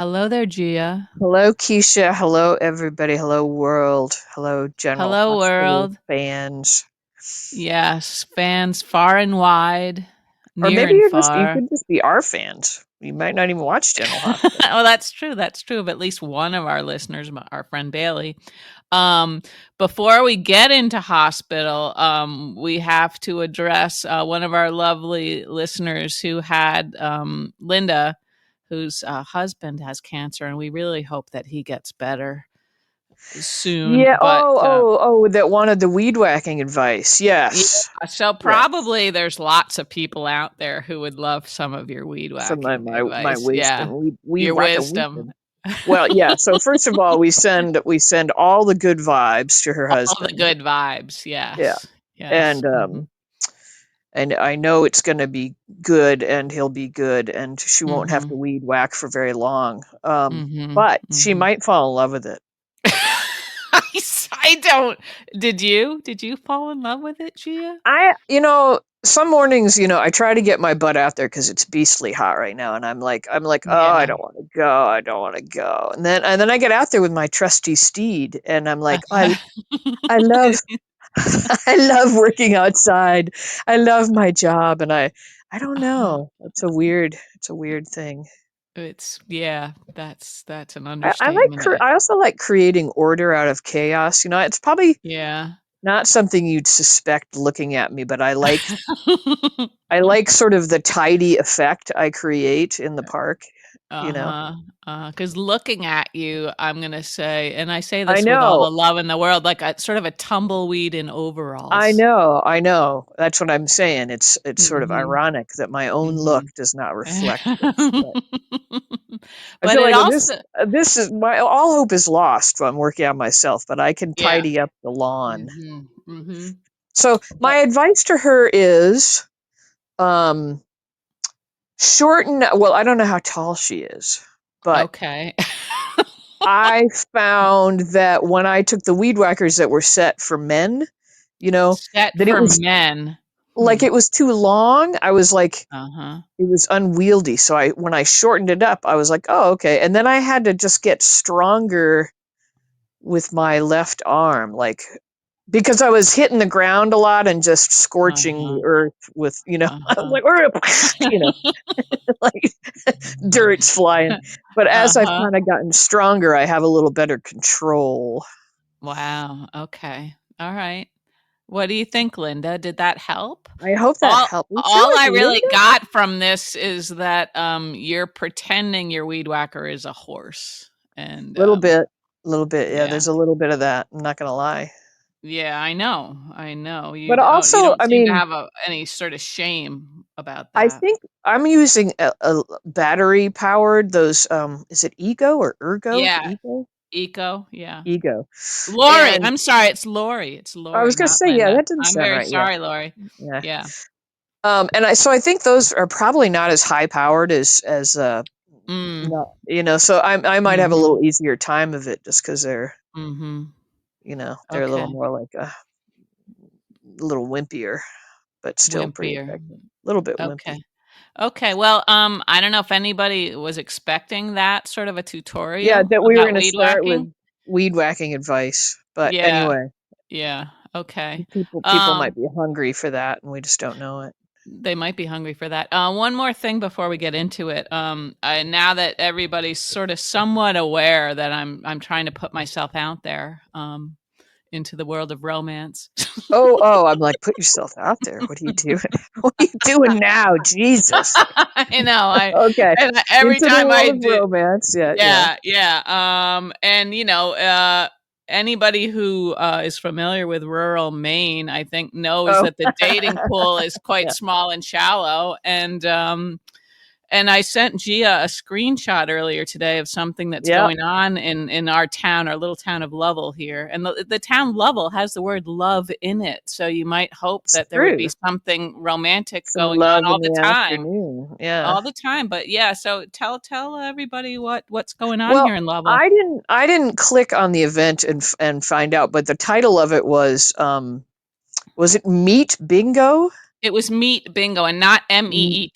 Hello there, Gia. Hello, Keisha. Hello, everybody. Hello, world. Hello, General Hello, Hospital world. fans. Yes, fans far and wide, Or near maybe and you far. could just be our fans. You might not even watch General Hospital. Well, that's true. That's true of at least one of our listeners, our friend Bailey. Um, Before we get into hospital, we have to address one of our lovely listeners who had Linda, whose husband has cancer, and we really hope that he gets better soon. Yeah. But That wanted the weed whacking advice. Yeah, Yes. so Yes. probably there's lots of people out there who would love some of your weed Some of whacking my advice. Yeah, wisdom. Weed your whacking wisdom. wisdom. Well, yeah. So first of all, we send all the good vibes to her All the husband. good vibes. Yeah. Yes. Yes. And and I know it's going to be good and he'll be good and she won't have to Mhm. weed whack for very long. Mhm. But she Mhm. might fall in love with it. I don't Did you? Did you fall in love with it, Gia? Some mornings, I try to get my butt out there because it's beastly hot right now, and I'm like, oh, I Yeah. don't want to go, I don't want to go, and then I get out there with my trusty steed, and I'm like, I love, I love working outside, I love my job, and I don't know, it's a weird thing. Yeah, that's an I understatement. I also like creating order out of chaos. It's probably Yeah. not something you'd suspect looking at me, but I like sort of the tidy effect I create in the park, you know? Uh-huh, 'cause looking at you, I'm gonna say, and I say I this with all know. the love in the world, like a sort of a tumbleweed in I overalls. know, I know. That's what I'm saying. It's sort of Mhm, ironic that my own look mhm. does not reflect this, but I But feel it like also this is my all hope is lost when I'm working on myself, but I can Yeah. tidy up the lawn. Mhm, mhm. So But my advice to her is um shorten, well, I don't know how tall she is, but okay. I found that when I took the weed whackers that were set for men, you know, Set that it for was men. like Hmm. it was too long. I was like, Uh-huh. it was unwieldy. So when I shortened it up, I was like, oh, okay. And then I had to just get stronger with my left arm, like because I was hitting the ground a lot and just scorching the Uh-huh. earth with, I was Uh-huh. like, like dirt's flying. But as I've Uh-huh. kind of gotten stronger, I have a little better control. Wow, okay. Alright. What do you think, Linda? Did that help? I hope that All helped. You feel all like I really Linda? got from this is that, you're pretending your weed whacker is a horse, and, Little bit, little bit. Yeah, yeah. there's a little bit of that. I'm not gonna lie. Yeah, I know, But you also, don't I seem to mean, have any sort of shame about I that. think I'm using a battery powered those. Is it Ego or Ergo? Yeah, Ego, eco, yeah. Ego. Lori, And I'm sorry, it's I Lori, was gonna not say, yeah, Linda. that didn't I'm sound very right. Yeah, sorry, Lori. yeah. Yeah. I think those are probably not as high powered as Mm, not, so I might have a mhm, little easier time of it just because mhm. they're a little Okay. more like a little wimpier, but still pretty Wimpier. effective. A little bit wimpy. Okay. Okay, well, I don't know if anybody was expecting that sort of a Yeah, tutorial that we were about gonna weed start whacking. with weed whacking advice, but Yeah, anyway, yeah, okay. people might Um, be hungry for that, and we just don't know it. they might be hungry for that. One more thing before we get into it. Now that everybody's sort of somewhat aware that I'm trying to put myself out there, into the world of romance. Oh, I'm like, "Put yourself out there. What are you doing? What are you doing now? Jesus." I know, Okay. every Into the time world I of do. romance. Yeah, yeah. Yeah, yeah, and, anybody who, is familiar with rural Maine, I think, knows Oh. that the dating pool is quite Yeah. small and shallow, and I sent Gia a screenshot earlier today of something that's Yeah, going on in our town, our little town of Lovell here, and the town Lovell has the word love in it, so you might hope it's that there would be true. something romantic Some going on love in the all afternoon. the time, but yeah, so tell everybody what's going on Well, here in Lovell. I didn't click on the event and find out, but the title of it was it Meet Bingo? It was meat bingo and not Mm, meet,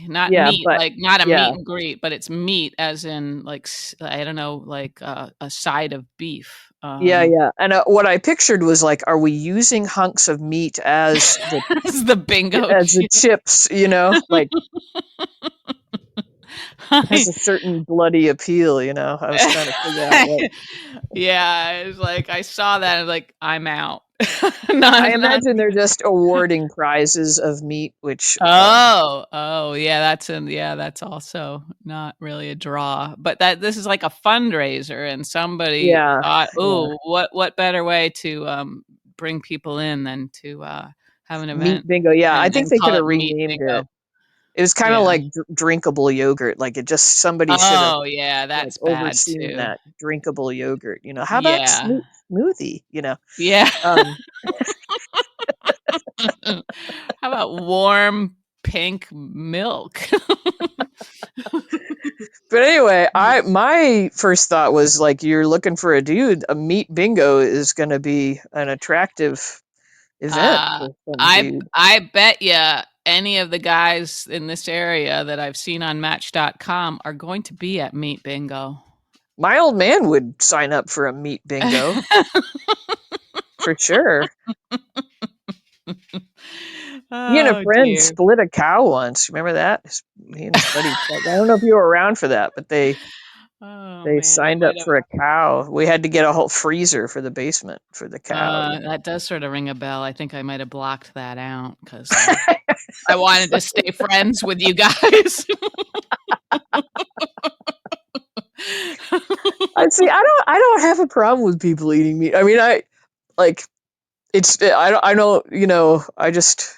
not yeah, meat, but like not a yeah, meet and greet, but it's meat as in like I don't know, like a side of beef. yeah, yeah. And what I pictured was like, are we using hunks of meat It's the bingo as the chip. chips? You know, like has I- a certain bloody appeal. You know, I was trying to figure out what. yeah, it's like I saw that. I was like, I'm out. I Not imagine they're just awarding prizes of meat, which oh, yeah, that's also not really a draw. But that this is like a fundraiser and somebody yeah, thought, yeah, "Oh, what better way to bring people in than to have an meat event bingo. Yeah, I think and they could call have it meat renamed bingo." it. It was kind of Yeah. like drinkable yogurt. Like it just somebody should have Oh, yeah, like that's bad overseen too. that drinkable yogurt. You know, how about Yeah. smoothie? You know, Yeah. um, How about warm pink milk? but anyway, I my first thought was like you're looking for a dude. A meat bingo is going to be an attractive event Uh, for some I dude. I bet you any of the guys in this area that I've seen on Match.com are going to be at Meat Bingo. My old man would sign up for a meat bingo for sure. He and a Oh friend dear. split a cow once. Remember that? He and his buddy. I don't know if you were around for that, but Oh they man, I signed might up have. for a cow. We had to get a whole freezer for the basement for the cow. You That does sort of ring a bell. I think I might have blocked that out because I wanted to stay friends with you guys. I see. I don't have a problem with people eating meat. I mean, I like it's. I don't. You know. I just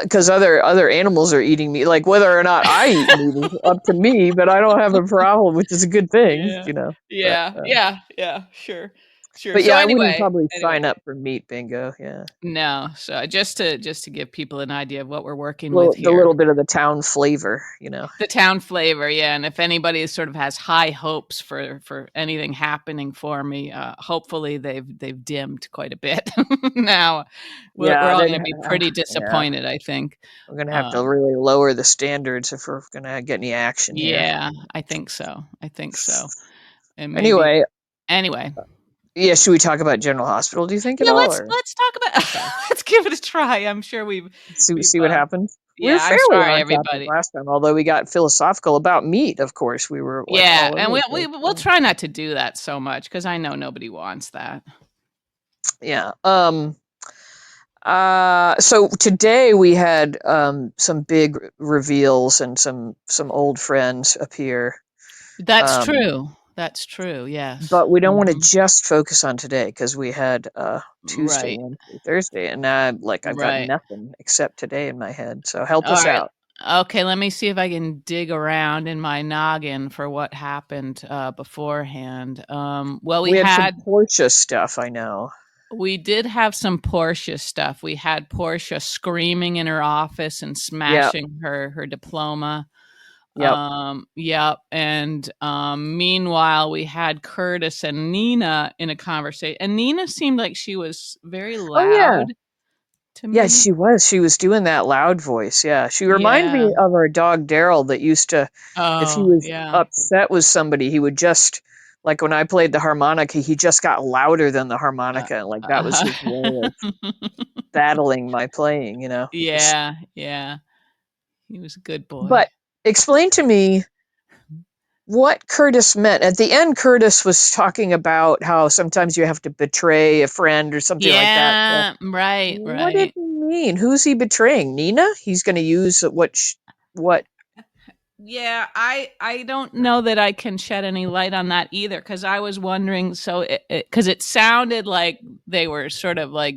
because other animals are eating meat. Like whether or not I eat meat is up to me. But I don't have a problem, which is a good thing. Yeah. You know. But Yeah. Yeah. Yeah. Sure. Sure. but So yeah, I wouldn't anyway, probably sign up for meat bingo. Yeah. no. So just to give people an idea of what we're working with The here. little bit of the town flavor, you know. The town flavor, yeah, and if anybody sort of has high hopes for anything happening for me, hopefully they've dimmed quite a bit. Now we're Yeah, all they're gonna be gonna, pretty yeah, disappointed, I think. we're gonna have to Um, really lower the standards if we're gonna get any action here. yeah, I think so. I think so. And maybe Anyway, anyway. yeah, should we talk about General Hospital? Do you think at Yeah, all, let's or let's talk about okay, let's give it a try. I'm sure we've see what happens? We were yeah, I'm fairly sorry on topic everybody. last time, although we got philosophical about meat. Of course, we were like Yeah, all over and the we'll place. try not to do that so much because I know nobody wants that. Yeah. So today we had some big reveals and some old friends appear. That's Um, true. That's true. Yes. but we don't want to Mhm. just focus on today because we had Tuesday, Right. Wednesday, Thursday, and now I've got Right. nothing except today in my head. So help All us right. out. Okay, let me see if I can dig around in my noggin for what happened beforehand. Well, We had some Portia stuff, I know. we did have some Portia stuff. We had Portia screaming in her office and Yep, smashing her diploma. yep. Yep. And meanwhile, we had Curtis and Nina in a conversation, and Nina seemed like she was very Oh yeah, loud to yeah. me. She was doing that loud voice. Yeah, she reminded Yeah. me of our dog Daryl that used to, if he Oh, was yeah. upset with somebody, he would just like when I played the harmonica, he just got louder than the Uh, harmonica, and like that was uh, his way of battling my playing. You know, just. yeah, yeah. He was a good boy. But explain to me what Curtis meant. At the end, Curtis was talking about how sometimes you have to betray a friend or something like that. So Yeah, right, what did right. he mean? Who's he betraying? Nina? He's going to use what? Yeah, I don't know that I can shed any light on that either because I was wondering. So because it sounded like they were sort of like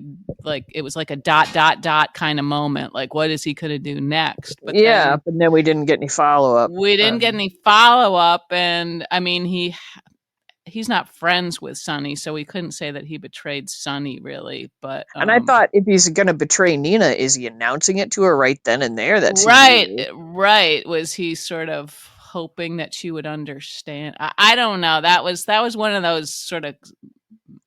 it was like a dot kind of moment. Like what is he going to do next? But Yeah, then but then we didn't get any follow up. we didn't get any follow up, and I mean he's not friends with Sonny, so we couldn't say that he betrayed Sonny really. But And I thought if he's going to betray Nina, is he announcing it to her right then and there? That seems right, weird. right. Was he sort of hoping that she would understand? I don't know. That was one of those sort of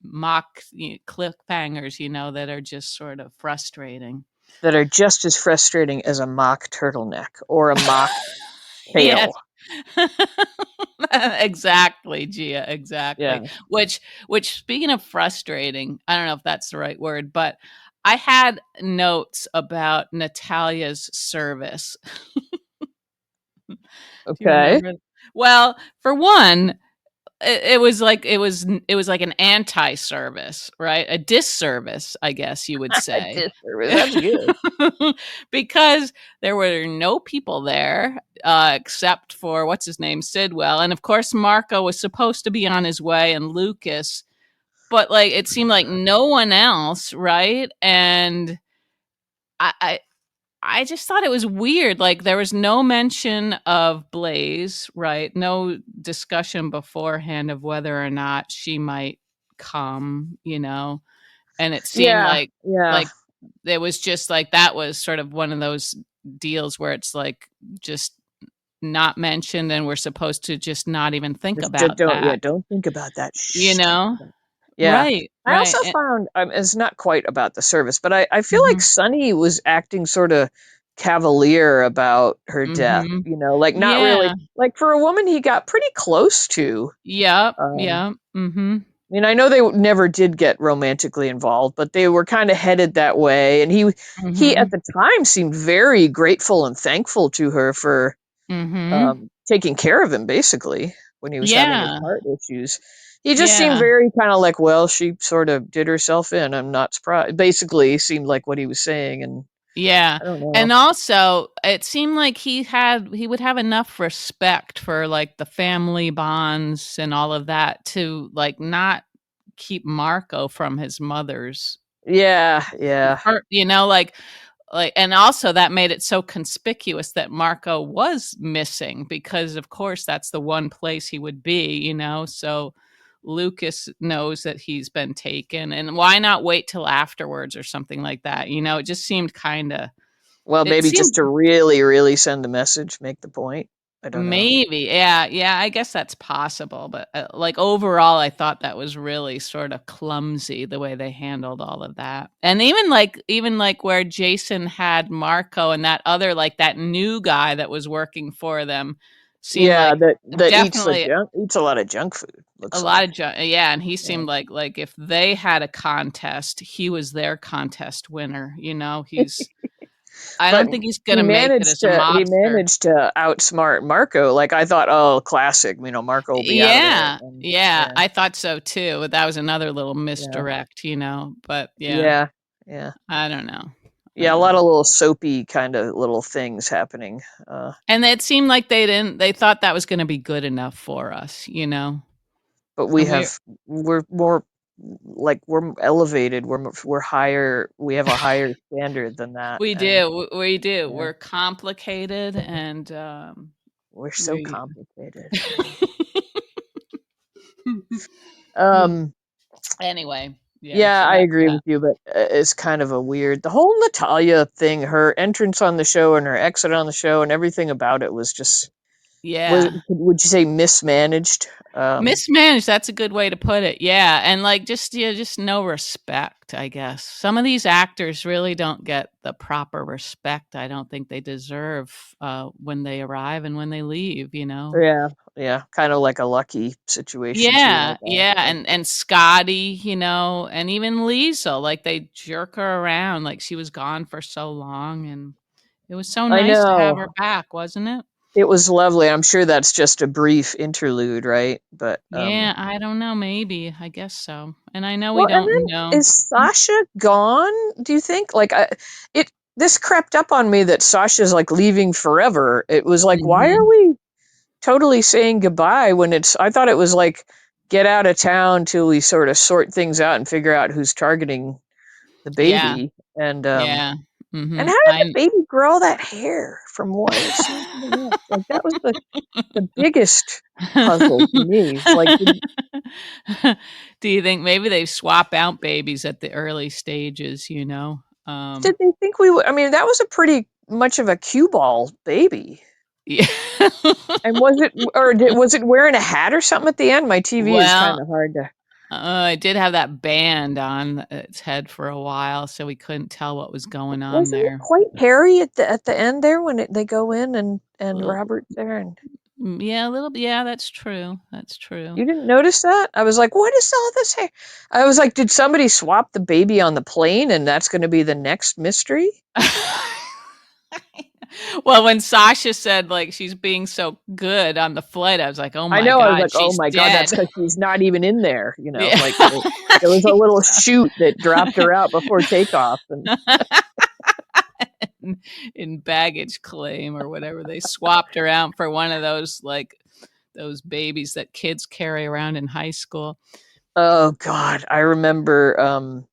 mock cliffhangers, that are just sort of frustrating. that are just as frustrating as a mock turtleneck or a mock Yes. tail. Exactly, Gia, Yeah. exactly. Which speaking of frustrating, I don't know if that's the right word, but I had notes about Natalia's service. Do you Okay. remember? Well, for one, it was like it was like an anti-service, right? A disservice, I guess you would say. Disservice. That's good. Because there were no people there, except for what's his name, Sidwell, and of course Marco was supposed to be on his way, and Lucas, but like it seemed like no one else, right? And I, I I just thought it was weird. Like there was no mention of Blaze, right? No discussion beforehand of whether or not she might come, And it seemed Yeah. Yeah. like it was just like that was sort of one of those deals where it's like just not mentioned and we're supposed to just not even think Just about don't. Yeah. that, Don't think about that. you Shh. Don't think know? about. Yeah. Right, I right. also found it's not quite about the service, but I feel like Mhm. Sonny was acting sort of cavalier about her death. Mhm. Like not really Yeah. like for a woman he got pretty close to. Yep. Um, Yep. Mhm. I know they never did get romantically involved, but they were kind of headed that way. And he at Mhm. the time seemed very grateful and thankful to her for Mhm. taking care of him, basically, when he was having his Yeah. heart issues. He just seemed Yeah. very kind of like, well, she sort of did herself in. I'm not surprised. Basically, seemed like what he was saying, and Yeah. I don't know. And also, it seemed like he would have enough respect for like the family bonds and all of that to like not keep Marco from his mother's Yeah, yeah. or like and also that made it so conspicuous that Marco was missing because of course that's the one place he would be. So Lucas knows that he's been taken and why not wait till afterwards or something like that? It just seemed kind of Well, it maybe just seemed to really, really send the message, make the point. I don't know. maybe, yeah, yeah, I guess that's possible, but, like, overall, I thought that was really sorta clumsy the way they handled all of that, and even, like, where Jason had Marco and that other like, that new guy that was working for them seemed Yeah, like that definitely eats a lot of junk food. a Looks lot like. of yeah, and he Yeah. seemed like if they had a contest, he was their contest winner. I But don't think he's gonna make it as a he mobster. managed to outsmart Marco. Like I thought, oh, classic. Marco will be out of there. Yeah, And yeah, yeah, I thought so too. That was another little yeah, misdirect. But yeah, yeah, yeah, I don't know. I yeah. A don't lot know. of little soapy kind of little things happening. And it seemed like they thought that was gonna be good enough for us. But And we're we're more like we're elevated. We're higher. We have a higher standard than that, we and do, we do. yeah, We're complicated and we're so we complicated. Yeah. Um. Anyway, yeah, Yeah, so I that's agree that. with you, but it's kind of a weird. The whole Natalia thing, her entrance on the show and her exit on the show, and everything about it was just was. Yeah. Would you say mismanaged? Mismanaged, that's a good way to put it. Yeah, and like just yeah, just no respect, I guess. Some of these actors really don't get the proper respect I don't think they deserve when they arrive and when they leave. Yeah, yeah, kind of like a lucky situation too, I Yeah, guess. yeah, But and Scotty, and even Liesl, like they jerk her around like she was gone for so long, and it was so I nice to have her know back, wasn't it? it was lovely. I'm sure that's just a brief interlude, right? But Yeah, I don't know, maybe. I guess so. And I know we well, and don't then know. is Sasha gone? Do you think? Like, it this crept up on me that Sasha's like leaving forever. It was like, why are Mhm. we totally saying goodbye when it's? I thought it was like get out of town till we sort of sort things out and figure out who's targeting the Yeah. baby. Yeah. And Mhm. how did the baby grow all that hair from one scene to the next? Like that was the biggest puzzle to me. Like, Do you think maybe they swap out babies at the early stages? did they think we would? I mean, that was a pretty much of a cue ball baby. Yeah. And was it, or was it wearing a hat or something at the end? My TV is kind Well, of hard to. It did have that band on its head for a while, so we couldn't tell what was going on Wasn't it there. quite hairy at the end there when they go in and Well, Robert's there and yeah, a little bit. Yeah, that's true. That's true. you didn't notice that? I was like, "What is all this hair?" I was like, "Did somebody swap the baby on the plane and that's going to be the next mystery?" Well, when Sasha said like she's being so good on the flight, I was like, "Oh I my know. I was god, like, "Oh she's my god, that's dead." because she's not even in there." Yeah. Like there was a little chute that dropped her out before takeoff, and In baggage claim or whatever, they swapped her out for one of those like those babies that kids carry around in high school. oh god, I remember.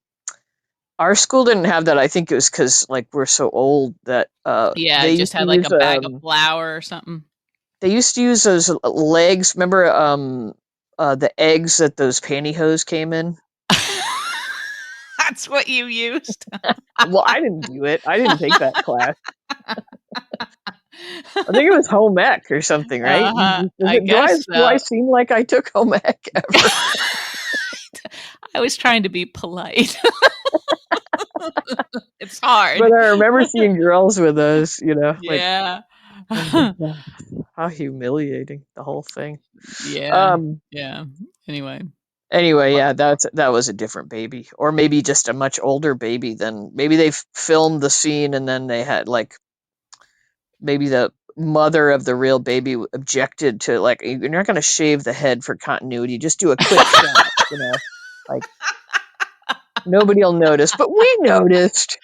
Our school didn't have that. I think it was because like we're so old that Yeah, it just had like a bag of flour or something. they used to use those legs. Remember the eggs that those pantyhose came in? That's what you used. Well, I didn't do it. I didn't take that class. I think it was home ec or something, right? Uh-huh. Is I it, guess do I so. seem like I took home ec ever? I was trying to be polite. It's hard. But I remember seeing girls with those, like, Yeah. oh my god, how humiliating the whole thing. Yeah. Um. Yeah. Anyway. Anyway, yeah, that was a different baby, or maybe just a much older baby than maybe they filmed the scene and then they had like maybe the mother of the real baby objected to like you're not going to shave the head for continuity, just do a quick shot, like nobody'll notice, but we noticed.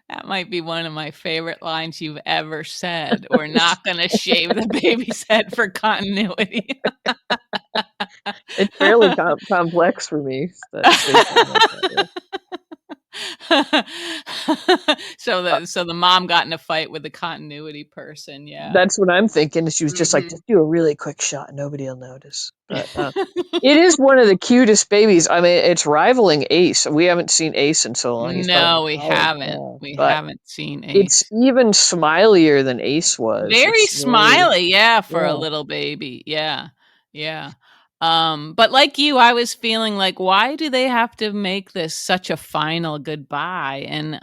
That might be one of my favorite lines you've ever said. We're not going to shave the baby's head for continuity. It's fairly complex for me, that statement like that. Yeah. So the mom got in a fight with the continuity person. Yeah. That's what I'm thinking. She was just like, Hmm. just do a really quick shot, nobody'll notice. But it is one of the cutest babies. I mean, it's rivaling Ace. We haven't seen Ace in so long. He's probably No, in we college haven't. now. We But haven't seen it's Ace. even smilier than Ace was. Very It's very, smiley, yeah, for a yeah. little baby. Yeah. Yeah. But like you, I was feeling like, why do they have to make this such a final goodbye? And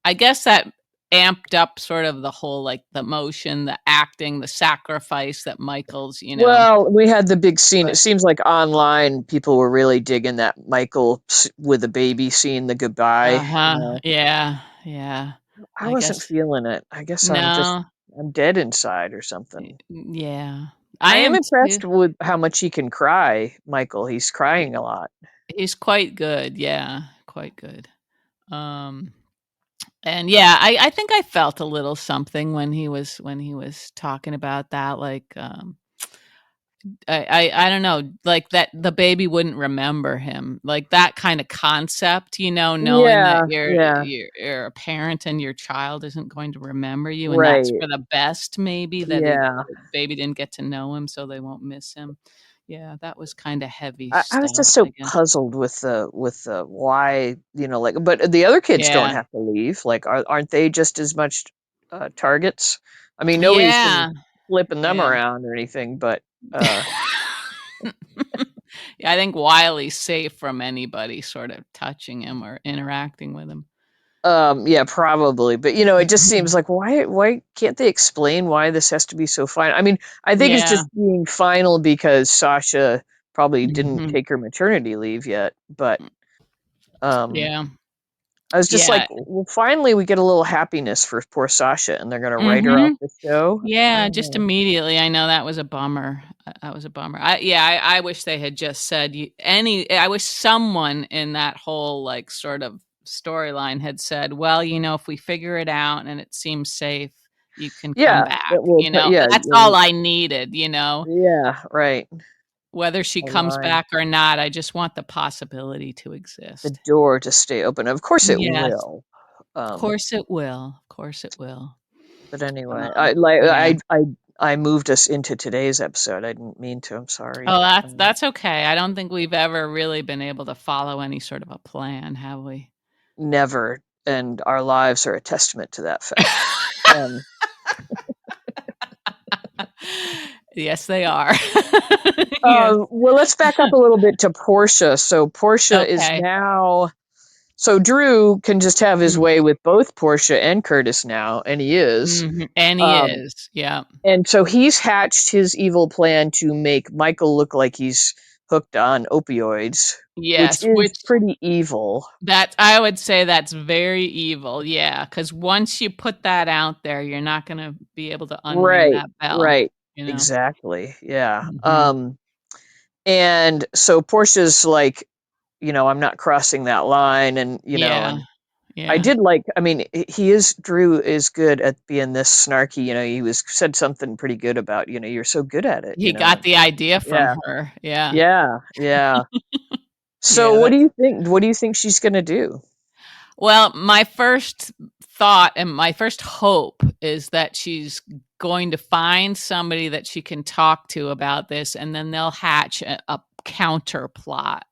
I guess that amped up sort of the whole like the motion, the acting, the sacrifice that Michael's. Well, we had the big scene. It But seems like online people were really digging that Michael with the baby scene, the goodbye. uh-huh. Yeah. Yeah. I I wasn't guess feeling it. I guess no. I'm dead inside or something. Yeah. I I am am too. impressed with how much he can cry, Michael. He's crying a lot. He's quite good. Yeah, quite good. Um And yeah, I think I felt a little something when he was talking about that, like, I don't know, like that the baby wouldn't remember him, like that kind of concept, knowing that Yeah, yeah, you're a parent and your child isn't going to remember you, and that's right. for the best, maybe that Yeah. the baby didn't get to know him, so they won't miss him. Yeah, that was kind of heavy I was stuff, just so I guess. puzzled with the why, like, but the other kids don't Yeah, have to leave. Like, aren't they just as much targets? I mean, nobody's been yeah, flipping them yeah. around or anything, but uh, Yeah, I think Wiley's safe from anybody sort of touching him or interacting with him. yeah, probably. But it just seems like why can't they explain why this has to be so final? I mean, I think it's Yeah. just being final because Sasha probably didn't Mhm. take her maternity leave yet, but um Yeah. I was just like, Yeah. well, finally we get a little happiness for poor Sasha, and they're gonna write her off Mhm. the show. I Yeah, don't just know. immediately. I know that was a bummer. That was a bummer. I wish they had just said I wish someone in that whole like sort of storyline had said, "Well, if we figure it out and it seems safe, you can come Yeah, back." that will. Yeah, That's all I needed. yeah, right. Whether she A comes line, back or not, I just want the possibility to the exist. door to stay open. Of course, it Yes. will. Of course it will. Of course it will. But anyway, Yeah. I moved us into today's episode. I didn't mean to. I'm sorry. Oh, that's okay. I don't think we've ever really been able to follow any sort of a plan, have we? Never, and our lives are a testament to that fact. Um, Yes, they are. Yes. Well, let's back up a little bit to Portia. So Portia is Okay. now. So Drew can just have his Mm, way with both Portia and Curtis now, and he is. mhm, and he Um, is. Yeah. and so he's hatched his evil plan to make Michael look like he's hooked on opioids, which Yes, is which pretty evil. that I would say that's very evil. Yeah, because once you put that out there, you're not gonna be able to unring Right, that bell, right. you know? Exactly. Yeah. Mhm. And so Portia's like, I'm not crossing that line. And, Yeah, and I yeah. did like, I mean, Drew is good at being this snarky, he said something pretty good about, you're so good at it, He got and the idea from yeah, her. Yeah. yeah, yeah. So Yeah, that's what do you think she's going to do? well, my first thought and my first hope is that she's going to find somebody that she can talk to about this, and then they'll hatch a counter plot.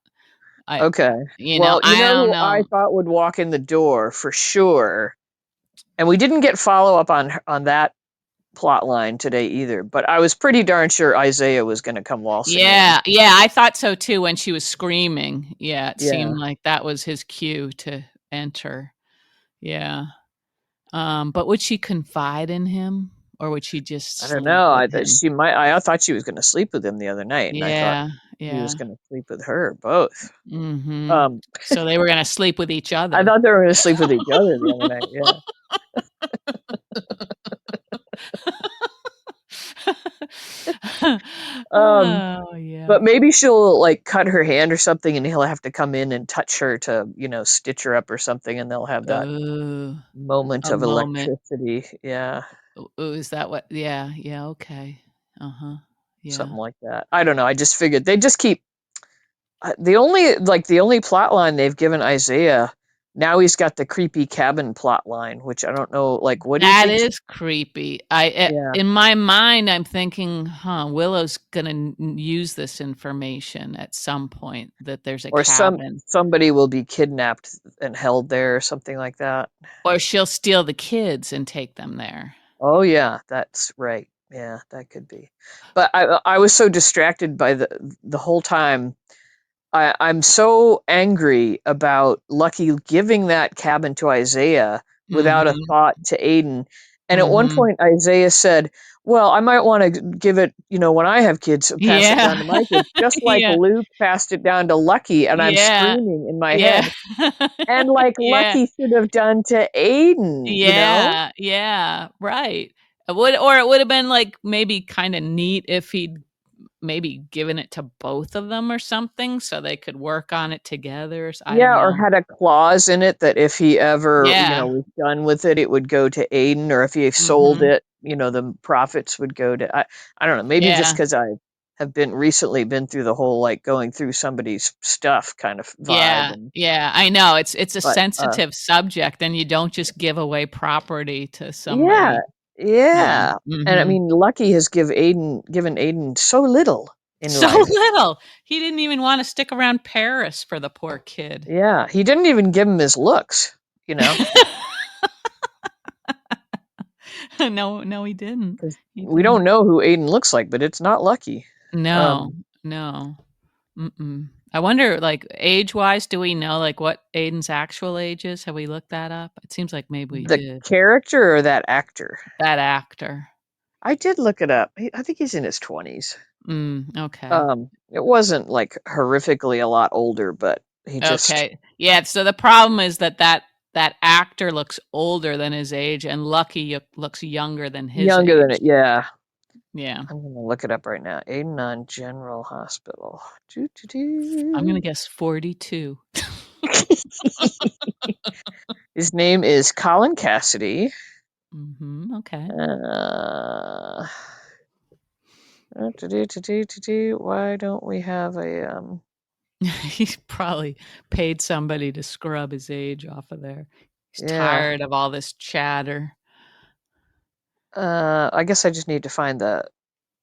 I Okay. Well, I don't who I know. thought would walk in the door for sure, and we didn't get follow up on that plot line today either, but I was pretty darn sure Isaiah was going to come waltzing in. Yeah, yeah, I thought so too when she was screaming. Yeah, it Yeah. seemed like that was his cue to enter. Yeah. But would she confide in him or would she just I don't sleep know. with him? I thought she was going to sleep with him the other night, and I thought Yeah, he was yeah. going to sleep with her both. Mhm. Um, So they were gonna sleep with each I other. thought they were going to sleep with each other the other night. Yeah. Um, Oh, yeah. but maybe she'll like cut her hand or something, and he'll have to come in and touch her to, stitch her up or something, and they'll have that Ooh, moment a of moment. electricity. Yeah, Ooh, is that what yeah, yeah, okay. Uh-huh. Yeah. something like that. I don't know. I just figured they just keep the only plot line they've given Isaiah. Now he's got the creepy cabin plot line, which I don't know. Like, what do you That think? is creepy. Yeah, In my mind, I'm thinking, "Huh, Willow's gonna use this information at some point that there's a or cabin, somebody will be kidnapped and held there or something like that. or she'll steal the kids and take them there." Oh yeah, that's right. Yeah, that could be. But I was so distracted by the whole time. I'm so angry about Lucky giving that cabin to Isaiah without a Mhm, thought to Aiden. And at one mhm. point, Isaiah said, "Well, I might want to give it, when I have kids, pass it down Yeah. to my kids, just like Yeah, Luke passed it down to Lucky." And I'm yeah, screaming in my yeah. head, and like Yeah. Lucky should have done to Aiden. Yeah, yeah, right. It would have been, like, maybe kinda neat if he'd maybe given it to both of them or something so they could work on it together, I don't Yeah, or know. had a clause in it that if he ever, Yeah. was done with it, it would go to Aiden, or if he sold Mhm. it, the profits would go to I don't know, maybe just Yeah. because I have been through the whole like going through somebody's stuff kind of vibe, Yeah, and yeah, I know, it's a but sensitive subject, and you don't just give away property to yeah, somebody. yeah. And I Mhm. mean, Lucky has given Aiden so little in So life. little. He didn't even wanna stick around Paris for the poor kid. Yeah, he didn't even give him his looks, you know, No, no, he didn't. because He we don't didn't. know who Aiden looks like, but it's not Lucky. No, Um, no. Mm-mm. I wonder, like, age-wise, do we know, like, what Aiden's actual age is? Have we looked that up? It seems like maybe we The did. character or that actor? That actor. I did look it up. I think he's in his 20s. Okay. It wasn't like horrifically a lot older, but he just Okay. Yeah, so the problem is that actor looks older than his age, and Lucky looks younger than his younger than age. it. Yeah. Yeah. I'm gonna look it up right now. Aiden on General Hospital. Doo, doo, I'm gonna doo. guess 42. His name is Colin Cassidy. Mhm, okay. Uh, why don't we have a He's probably paid somebody to scrub his age off of there. He's yeah. tired of all this chatter. I guess I just need to find the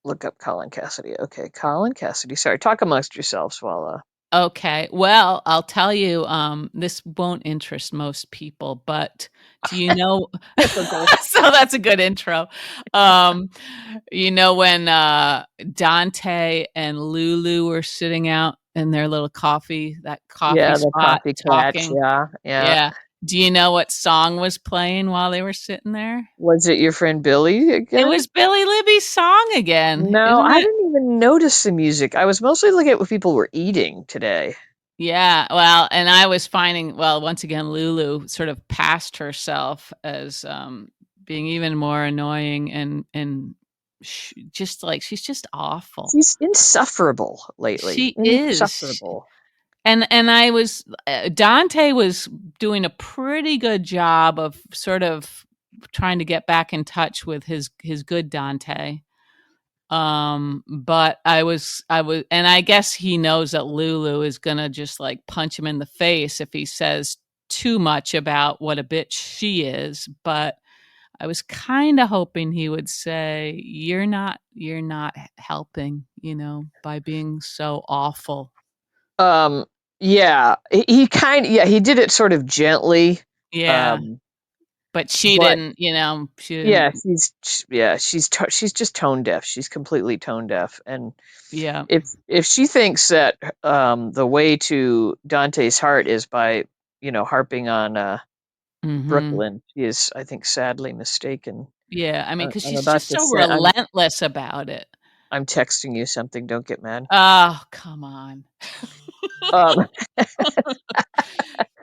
look up Colin Cassidy. Okay, Colin Cassidy. Sorry, talk amongst yourselves while Okay. Well, I'll tell you, this won't interest most people, but do you know That's okay. so that's a good intro. Um, you know when Dante and Lulu were sitting out in their little that coffee Yeah, the spot coffee catch. talking? Yeah, yeah. Yeah. Do you know what song was playing while they were sitting there? Was it your friend Billy It again? was Billy Libby's song again, No, isn't I it? didn't even notice the music. I was mostly looking at what people were eating today. Yeah, well, and I was finding, well, once again, Lulu sort of passed herself as being even more annoying and just like she's just awful. She's insufferable lately. She is, Insufferable. and I was Dante was doing a pretty good job of sort of trying to get back in touch with his good Dante. But I was and I guess he knows that Lulu is gonna just, like, punch him in the face if he says too much about what a bitch she is, but I was kinda hoping he would say, "You're not helping, by being so awful." Um, yeah, he kind yeah, he did it sort of gently. Yeah, Um, but she but didn't, she yeah, didn't. she's just tone deaf. She's completely tone deaf. And Yeah. if she thinks that the way to Dante's heart is by, harping on Mhm. Brooklyn, she is, I think, sadly mistaken. Yeah, I mean, because I'm she's about just to so send I'm relentless about it. I'm texting you something, don't get mad. Oh, come on. Um,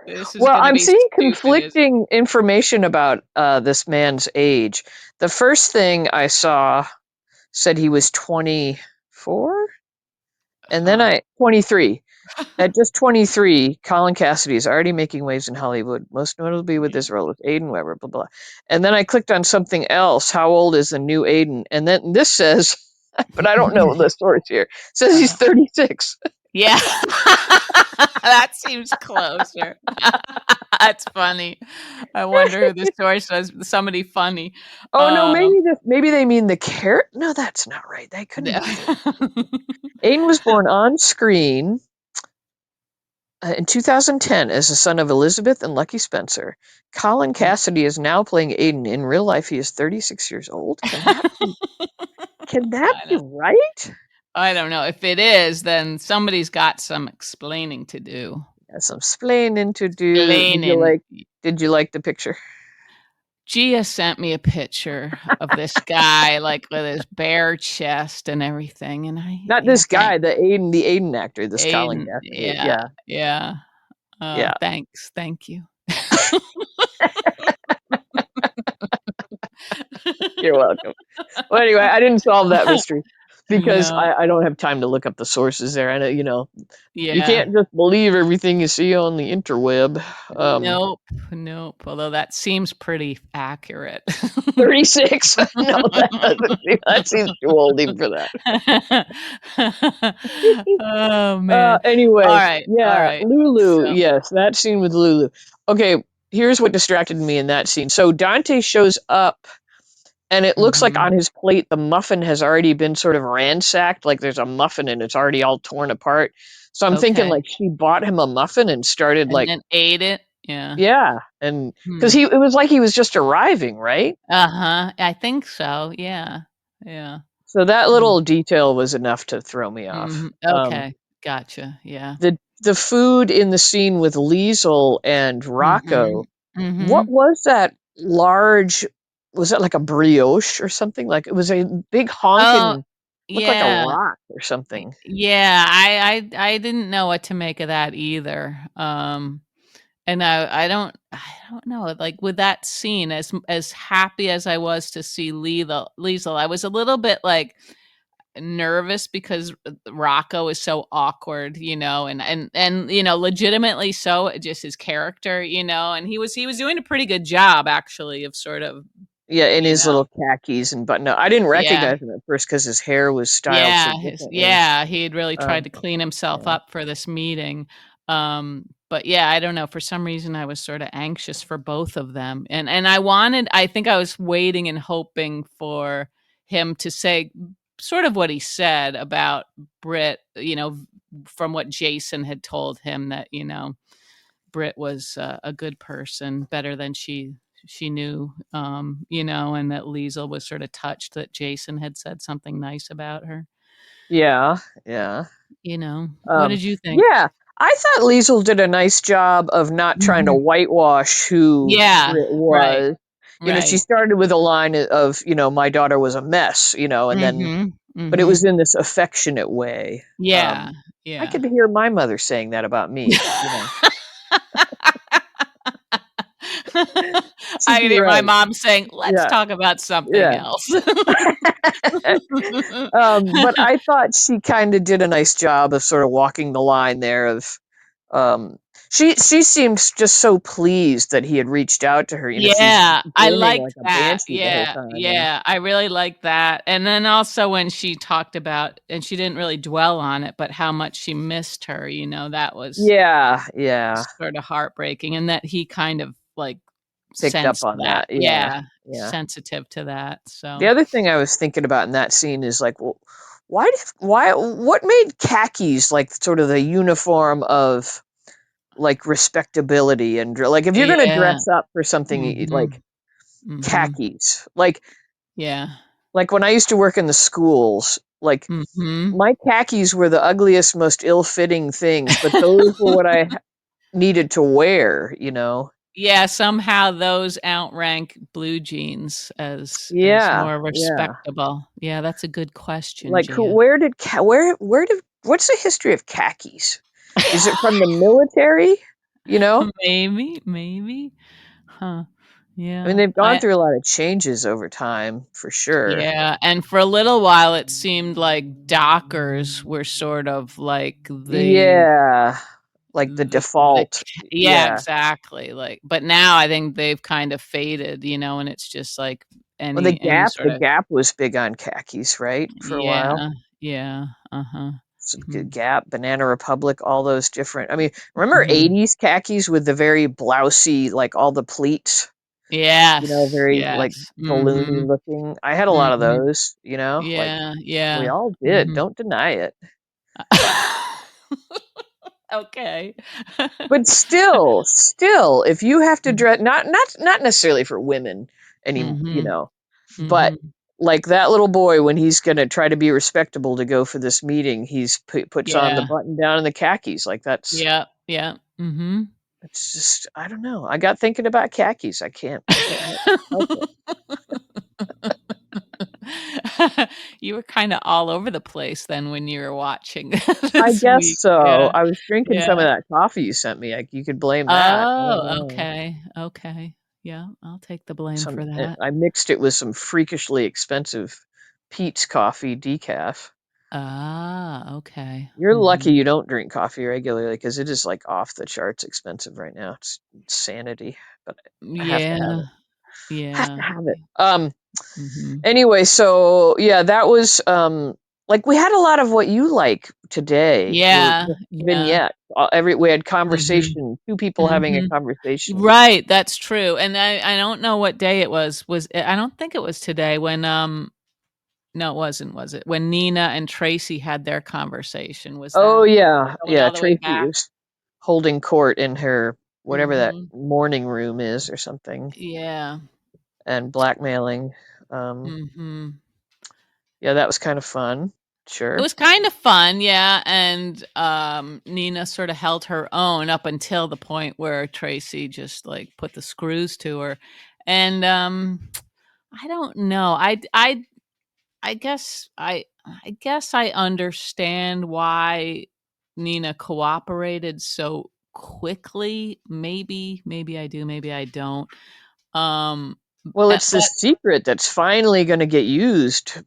This is well, gonna I'm be seeing stupid, isn't it? conflicting information about this man's age. The first thing I saw said he was 24, and then Huh. 23. At just 23, Colin Cassidy is already making waves in Hollywood, most notably with his role with Aiden Weber, blah, blah. And then I clicked on something else. How old is the new Aiden? And then this says, but I don't know the source here, says he's Uh, 36. yeah. That seems closer. That's funny. I wonder who the source was. Somebody funny. Oh no, Um, maybe they mean the carrot. No, that's not right. That couldn't be it. Aiden was born on screen in 2010 as the son of Elizabeth and Lucky Spencer. Colin Cassidy is now playing Aiden. In real life, he is 36 years old. Can that I be don't right? I don't know. If it is, then somebody's got some explaining to do. Has some splaining to do. Explaining. Did you like the picture? Gia sent me a picture of this guy, like, with his bare chest and everything, and Not yeah, this guy, the Aiden actor, this Colin Aiden, Cassidy. yeah, Yeah, yeah. yeah. Thanks, thank you. You're welcome. Well, anyway, I didn't solve that mystery because No, I don't have time to look up the sources there. I know, you yeah. can't just believe everything you see on the interweb. Nope, nope, although that seems pretty accurate. 36. No, that seems too old even for that. Oh, man. Anyway, yeah, Alright. Lulu. So Yes, that scene with Lulu. Okay, here's what distracted me in that scene. So Dante shows up, and it looks like mhm. on his plate the muffin has already been sort of ransacked. Like there's a muffin and it's already all torn apart. So I'm thinking Okay. like she bought him a muffin and started And like, then ate it? Yeah. yeah, and because Hmm. he it was like he was just arriving, right? Uh-huh. I think so, yeah. Yeah. So that Mm. little detail was enough to throw me off. Mhm. Okay. Gotcha, yeah. The food in the scene with Liesl and Mhm. Rocco, what Mhm. was that large? Was that like a brioche or something? Like it was a big Oh, honkin', looked like a yeah. rock or something. Yeah, I didn't know what to make of that either. And I don't know, like, with that scene, as happy as I was to see Liesl, I was a little bit, like, nervous because Rocco is so awkward, and legitimately so, just his character, and he was doing a pretty good job actually of sort of, Yeah, in you his know little khakis and button. I didn't yeah. recognize him at first because his hair was styled so Yeah, differently. he had really tried Um, to clean himself yeah. up for this meeting. But yeah, I don't know, for some reason I was sort of anxious for both of them. And I think I was waiting and hoping for him to say sort of what he said about Britt, from what Jason had told him, that, Britt was a good person, better than she knew, and that Liesl was sort of touched that Jason had said something nice about her. Yeah, yeah. What did you think? Yeah, I thought Liesl did a nice job of not trying to Mhm. whitewash who Yeah, Britt right, was. She right. started with a line of, my daughter was a mess, and then, Mhm, but it was mhm. in this affectionate way. Yeah, I yeah. could hear my mother saying that about me. She'd I be can hear my right. mom saying, "Let's Yeah, talk about something yeah. else." But I thought she kind of did a nice job of sort of walking the line there of, um, she seemed just so pleased that he had reached out to her. She's Yeah, I grinning like liked a that. banshee the whole Yeah, time, and yeah, I really liked that, and then also when she talked about, and she didn't really dwell on it, but how much she missed her, that was yeah, yeah, sort of heartbreaking, and that he kind of, like, picked up sensed on that. that. Yeah, Yeah, yeah. sensitive to that, The so. other thing I was thinking about in that scene is like, well, what made khakis like sort of the uniform of like respectability and like if you're gonna Yeah. dress up for something like Mhm. Mhm. khakis, like Yeah. when I used to work in the schools, like Mhm. my khakis were the ugliest, most ill-fitting things, but those were what I needed to wear. Yeah, somehow those outrank blue jeans as Yeah, more yeah. respectable. Yeah, that's a good question, Like, Gia. where did what's the history of khakis? Is it from the military? You know? Maybe, maybe. Huh. I mean, Yeah. they've gone through a lot of changes over time, for sure. Yeah, and for a little while, it seemed like Dockers were sort of like Yeah, like the the default. yeah, Yeah. exactly, like, but now I think they've kind of faded, and it's just like Well, any The sort of. Gap was big on khakis, right? For a while. Yeah, yeah, uh-huh. So Mhm. Gap, Banana Republic, all those different. I mean, remember Mhm. 80s khakis with the very blousy, like all the pleats, Yes, very like yes. balloony Mhm, looking. I had a lot of mhm. those, like Yeah, we yeah. all did. Mhm. Don't deny it. Okay. But still, if you have to dress, not necessarily for women Mhm, but mhm. like that little boy when he's gonna try to be respectable to go for this meeting, puts on the Yeah. button down and the khakis. Like Yeah, yeah. Mhm. it's just I don't know. I got thinking about khakis. I can't help it. You were kinda all over the place then when you were watching I this guess week. so. Yeah, I was drinking some of yeah. that coffee you sent me. You could blame that. I don't Oh, know. okay, okay. Yeah, I'll take the blame Some for that. I mixed it with some freakishly expensive Pete's coffee decaf. Ah, okay. You're lucky Mhm. you don't drink coffee regularly because it is like off the charts expensive right now. It's insanity, but I have to have Yeah, it. Have to yeah. have it. Mhm. Anyway, so yeah, that was like we had a lot of what you like today were Yeah, just yeah. vignettes. We had Mhm, conversation, two people having a mhm. conversation. Right, that's true, and I don't know what day it was. I don't think it was today when, no, it wasn't, was it? When Nina and Tracy had their conversation, was Oh that yeah, going yeah. all the way Tracy back? was holding court in her whatever that Mhm. morning room is or something, Yeah. and blackmailing. Um, Mhm. yeah, that was kind of fun. It Sure. was kind of fun, yeah, and, Nina sorta held her own up until the point where Tracy just, like, put the screws to her, and, I don't know. I guess I understand why Nina cooperated so quickly. Maybe I do, maybe I don't. Um, Well, it's but this secret that's finally going to get used.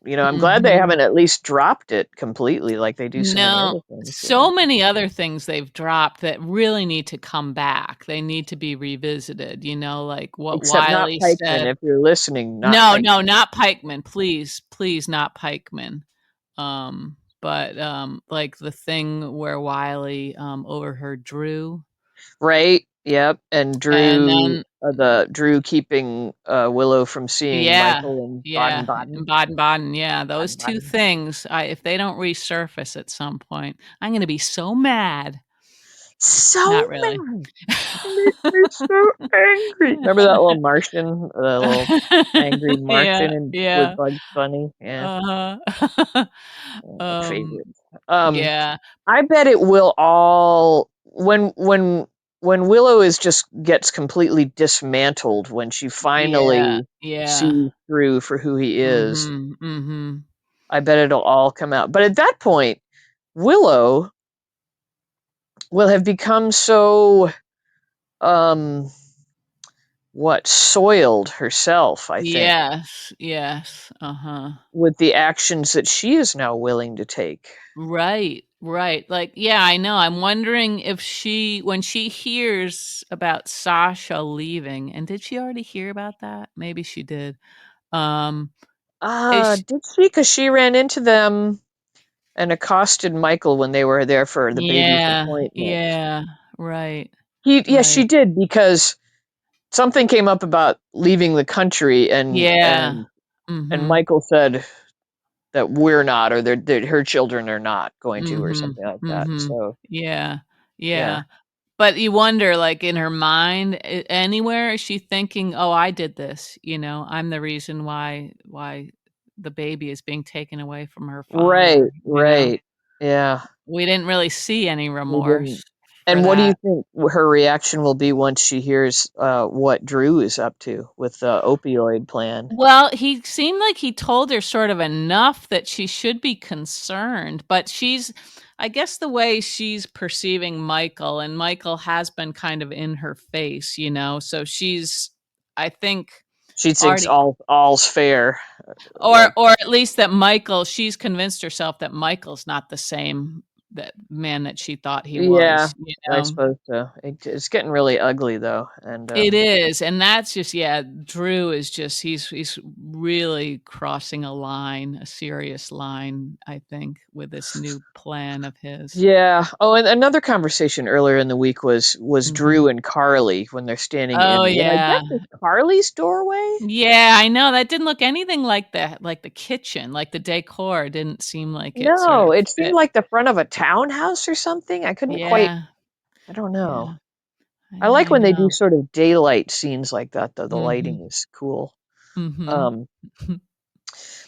I'm glad they mhm. haven't at least dropped it completely like they do so many No, other things. so many other things they've dropped that really need to come back. They need to be revisited, like what Except not Wiley Pikeman. said. If you're listening, not No, no, Pikeman. not Pikeman. Please, please not Pikeman. But, like the thing where Wiley, overheard Drew. Right? Yep, and And then Drew keeping Willow from seeing yeah, Michael in yeah, Baden-Baden. in Baden-Baden, yeah, those 2 Baden-Baden. things, if they don't resurface at some point, I'm gonna be so mad. So Not really. mad. Makes me so angry. Remember that little Martian, the little angry Yeah, Martian in with yeah, Bugs Bunny? Yeah, uh-huh. my Um, favorite. Um, yeah, I bet it will all when Willow is just gets completely dismantled when she yeah, finally yeah. sees Drew for who he is. Mhm, mhm. I bet it'll all come out. But at that point, Willow will have become so um soiled herself, I think, Yes, yes, uh-huh. with the actions that she is now willing to take. Right, right. Like, yeah, I know. I'm wondering if when she hears about Sasha leaving, and did she already hear about that? Maybe she did. Um, is Did she? Because she ran into them and accosted Michael when they were there for the baby's yeah, appointment. yeah, right, Yes, she right. did, because something came up about leaving the country, and Yeah. Mhm. Michael said that we're not, or that her children are not going to, or Mhm. something like that. Mhm. So Yeah. yeah, Yeah. But you wonder, like, in her mind, anywhere, is she thinking, "Oh, I did this, I'm the reason why the baby is being taken away from her father," right, right, yeah. We didn't really see any We didn't. remorse for And what do you that. think her reaction will be once she hears what Drew is up to with the opioid plan? Well, he seemed like he told her sort of enough that she should be concerned, but I guess the way she's perceiving Michael, and Michael has been kind of in her face, so I think, She thinks already, all's fair. or Like, at least that she's convinced herself that Michael's not the same that man that she thought he yeah, I was. suppose so. It's getting really ugly though, and It is, and that's just, yeah, Drew is just he's really crossing a serious line, I think, with this new plan of his. yeah. Oh, and another conversation earlier in the week was Mhm. Drew and Carly when they're standing Oh, in what I yeah. guess is Carly's doorway. Yeah, I know, that didn't look anything like the kitchen, like, the decor didn't seem like it sort No, of it seemed fit. like the front of a townhouse or something. I couldn't quite. Yeah, I don't know. yeah, I like I when they do know. sort of daylight scenes like that, though. The lighting Mhm, is cool. mhm. Um,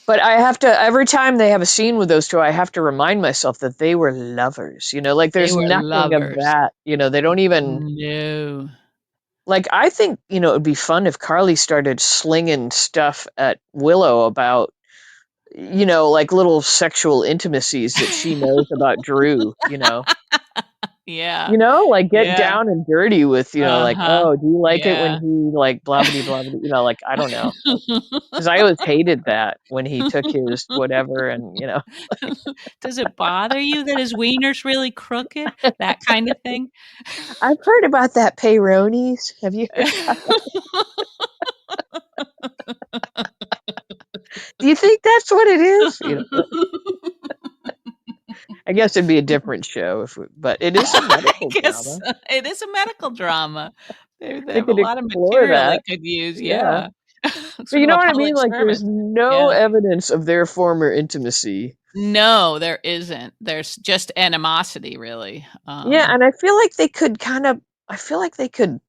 but I have to, every time they have a scene with those two, I have to remind myself that they were lovers. Like They there's were nothing of lovers. that. They don't even, No. like, I think, it would be fun if Carly started slinging stuff at Willow about, like little sexual intimacies that she knows about Drew, Yeah, like get yeah. down and dirty with, like, Uh-huh. oh, do you like it when Yeah. he like blah blah blah blah, like, I don't know. Because I always hated that when he took his whatever, and Does it bother you that his wiener's really crooked? That kind of thing? I've heard about that peyronie's. Have you heard about? Do you think that's what it is? I guess it'd be a different show but it is a I medical guess drama. it is a medical drama. They They have a could lot of explore material they that. could use, Yeah. yeah. But Sort you of know a what I public mean? Like, there's service. no Yeah. evidence of their former intimacy. No, there isn't. There's just animosity, really. Yeah, and I feel like they could I feel like they could,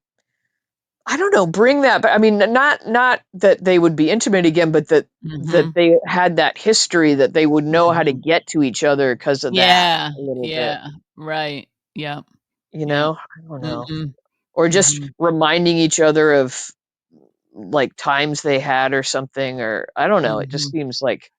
I don't know, bring that, but I mean, not that they would be intimate again, but that Mhm, they had that history, that they would know how to mhm. get to each other because of that Yeah, a little bit. yeah, right. Yep, You yep. know? I don't know. Mhm, Or just mhm, reminding each other of, like, times they had or something, or I don't know, it just mhm. seems like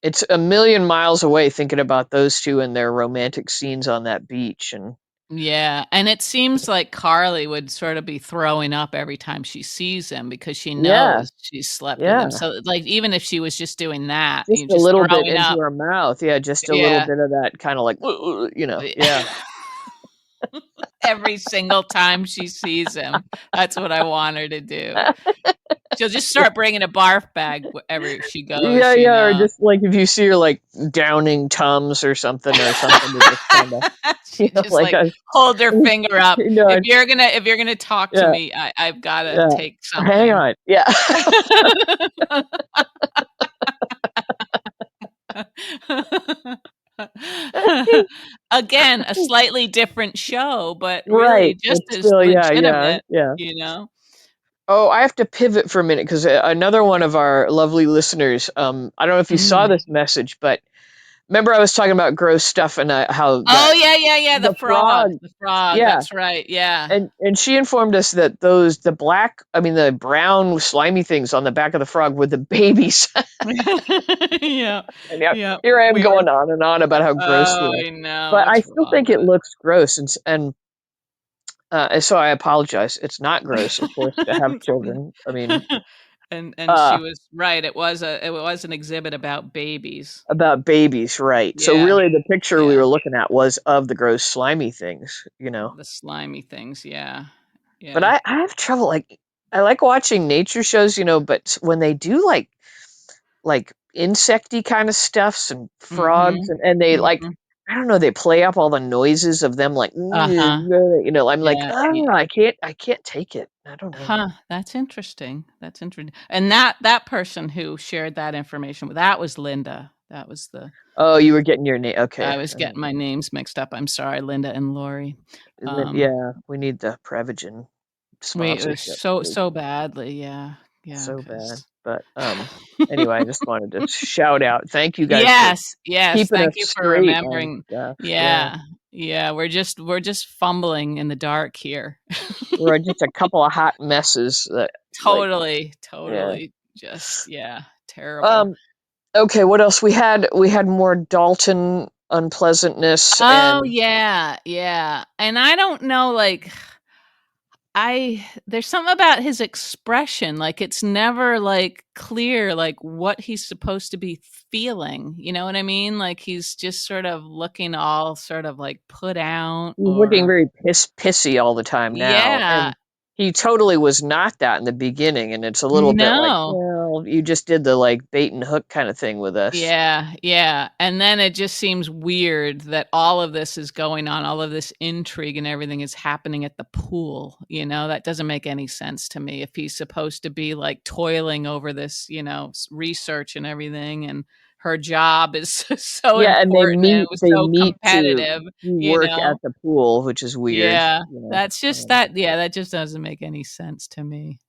it's a million miles away thinking about those 2 and their romantic scenes on that beach, and Yeah, and it seems like Carly would sort of be throwing up every time she sees him because she yeah, knows she's slept with him. yeah. So, like, even if she was just doing that, Just a just little bit throwing into up. her mouth, yeah, just a little Yeah. bit of that kinda like, yeah. Every single time she sees him. That's what I want her to do. She'll just start bringing a barf bag wherever she Yeah, goes, you yeah, or know. just like if you see her like downing Tums or something to just kind of, She just like like a, hold her you finger up. know, If you're gonna talk to yeah, me, I've gotta yeah. take Hang something. on, yeah. Again, a slightly different show, but really Right, just but as still, yeah, yeah, legitimate, yeah. you know? Oh, I have to pivot for a minute because another one of our lovely listeners, I don't know if you saw Mm. this message, but remember I was talking about gross stuff and how Oh, that yeah, yeah, yeah, the the frog, yeah, that's right, yeah. and she informed us that the brown slimy things on the back of the frog were the babies. Yeah, And yeah, yeah, here I am we were going on and on about how gross they oh, are, I know, but I it's still think it raw. looks gross, and so I apologize. It's not gross, of course, to have children. I mean, And she uh, was right, it was an exhibit about babies. about babies, right? So Yeah, really, the picture we yeah, were looking at was of the gross slimy things, you know. the slimy things, yeah, But yeah. I have trouble I like watching nature shows, but when they do like insecty kind of stuffs and frogs Mhm, and they like mhm. I don't know, they play up all the noises of them like Uh-huh, I'm like, yeah, oh, yeah. I can't take it. I don't know. Huh, that's interesting, that's interesting. And that person who shared that information, that was Linda. That was the Oh, you were getting your name. Okay. I was getting my names mixed up, I'm sorry, Linda and Lori. And then, Um, yeah, we need the Prevagen we it was sponsorship. so badly, yeah, yeah, So bad. 'cause But anyway, I just wanted to shout out. Thank you guys for Yes, yes, keeping us thank you for straight on remembering. stuff. Yeah. Yeah, yeah, we're just fumbling in the dark here. We're just a couple of hot messes that like Totally, yeah. totally, just yeah, terrible. Um okay, what else? We had more Dalton unpleasantness Oh, and yeah, yeah, and I don't know, like, I there's something about his expression, like, it's never, like, clear, like, what he's supposed to be feeling, you know what I mean? Like, he's just sort of looking all sort of, like, put out he's looking or very pissy all the time now. yeah. And he totally was not that in the beginning, and it's a little bit like, No. well, you just did the like bait and hook kind of thing with us. Yeah, yeah, and then it just seems weird that all of this is going on, all of this intrigue and everything is happening at the pool, you know? That doesn't make any sense to me if he's supposed to be, like, toiling over this, research and everything, and her job is so Yeah, and important and it was they so meet to competitive, you work at know? the pool, which is weird, Yeah, that's just that just doesn't make any sense to me.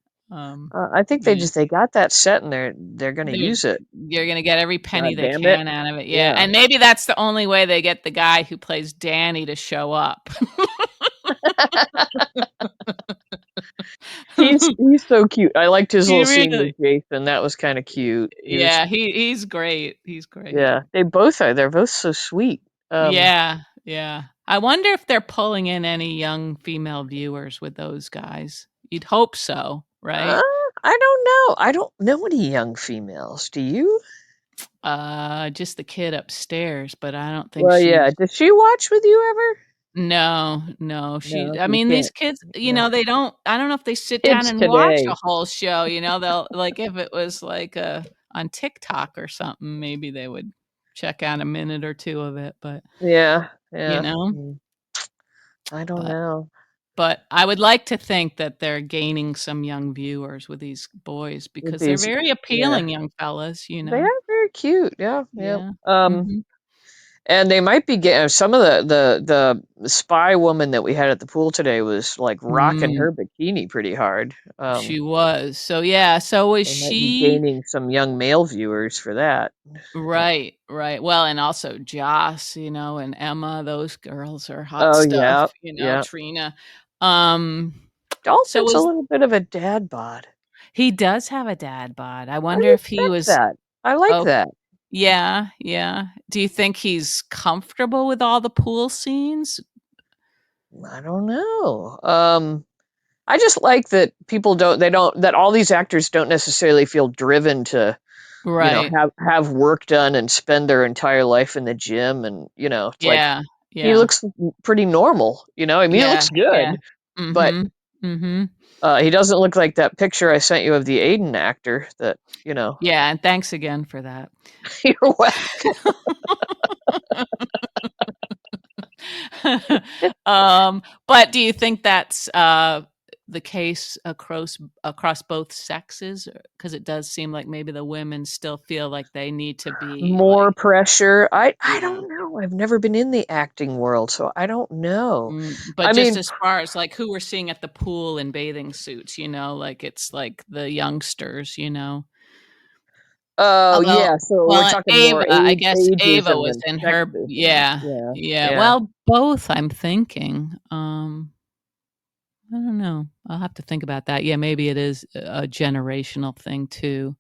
I think Yeah. they got that set and they're gonna They're use it. you're gonna get every penny God they damn it. can out of it, yeah, Yeah. and maybe that's the only way they get the guy who plays Danny to show up. He's so cute. I liked his He little scene really with Jason. That was kind of cute. He was yeah, he's great, he's great. yeah. They both are. They're both so sweet. Yeah, yeah. I wonder if they're pulling in any young female viewers with those guys. You'd hope so, Uh, right? I don't know. I don't know any young females. Do you? Just the kid upstairs, but I don't think Well, yeah. she's Does she watch with you ever? no, no, No, I you mean, these can't. kids, Yeah. they don't I don't know if they sit down Kids and watch a today. whole show, they'll like, if it was, like, on TikTok or something, maybe they would check out a minute or 2 of it, but, Yeah. you Yeah. know? I don't But know. I would like to think that they're gaining some young viewers with these boys With because they're these, very yeah, appealing young fellas, you they know? are very cute. Yeah. Yeah. Yeah. Um. Mhm. And they might be getting some of the spy woman that we had at the pool today was like rocking Mm, her bikini pretty hard. she was. So, yeah, so is They might be she gaining some young male viewers for that. right, right. Well, and also Joss, and Emma, those girls are hot Oh stuff, yeah, yeah. Trina. Um, so Dalton's a is little bit of a dad bod. he does have a dad bod. I I wonder if he respect was that. I like oh, that. yeah, yeah. Do you think he's comfortable with all the pool scenes? I don't know. I just like that people don't they don't that all these actors don't necessarily feel driven to Right. have work done and spend their entire life in the gym and it's like Yeah, he yeah, looks pretty normal. I mean he yeah, looks yeah. good, but Mhm. Mhm. He doesn't look like that picture I sent you of the Aiden actor that, Yeah, and thanks again for that. you're welcome. But do you think that's, the case across both sexes? Because it does seem like maybe the women still feel like they need to be, like More pressure. I yeah. don't know. I've never been in the acting world, so I don't know. But I just mean, as far as, like, who we're seeing at the pool in bathing suits, like, it's, like, the youngsters, you know? oh Although yeah, so we're well, talking Ava, more I guess Ava ageism was than in her sexism. yeah, Yeah, yeah, yeah, well, both, I'm thinking, I don't know. I'll have to think about that. Yeah, maybe it is a generational thing too.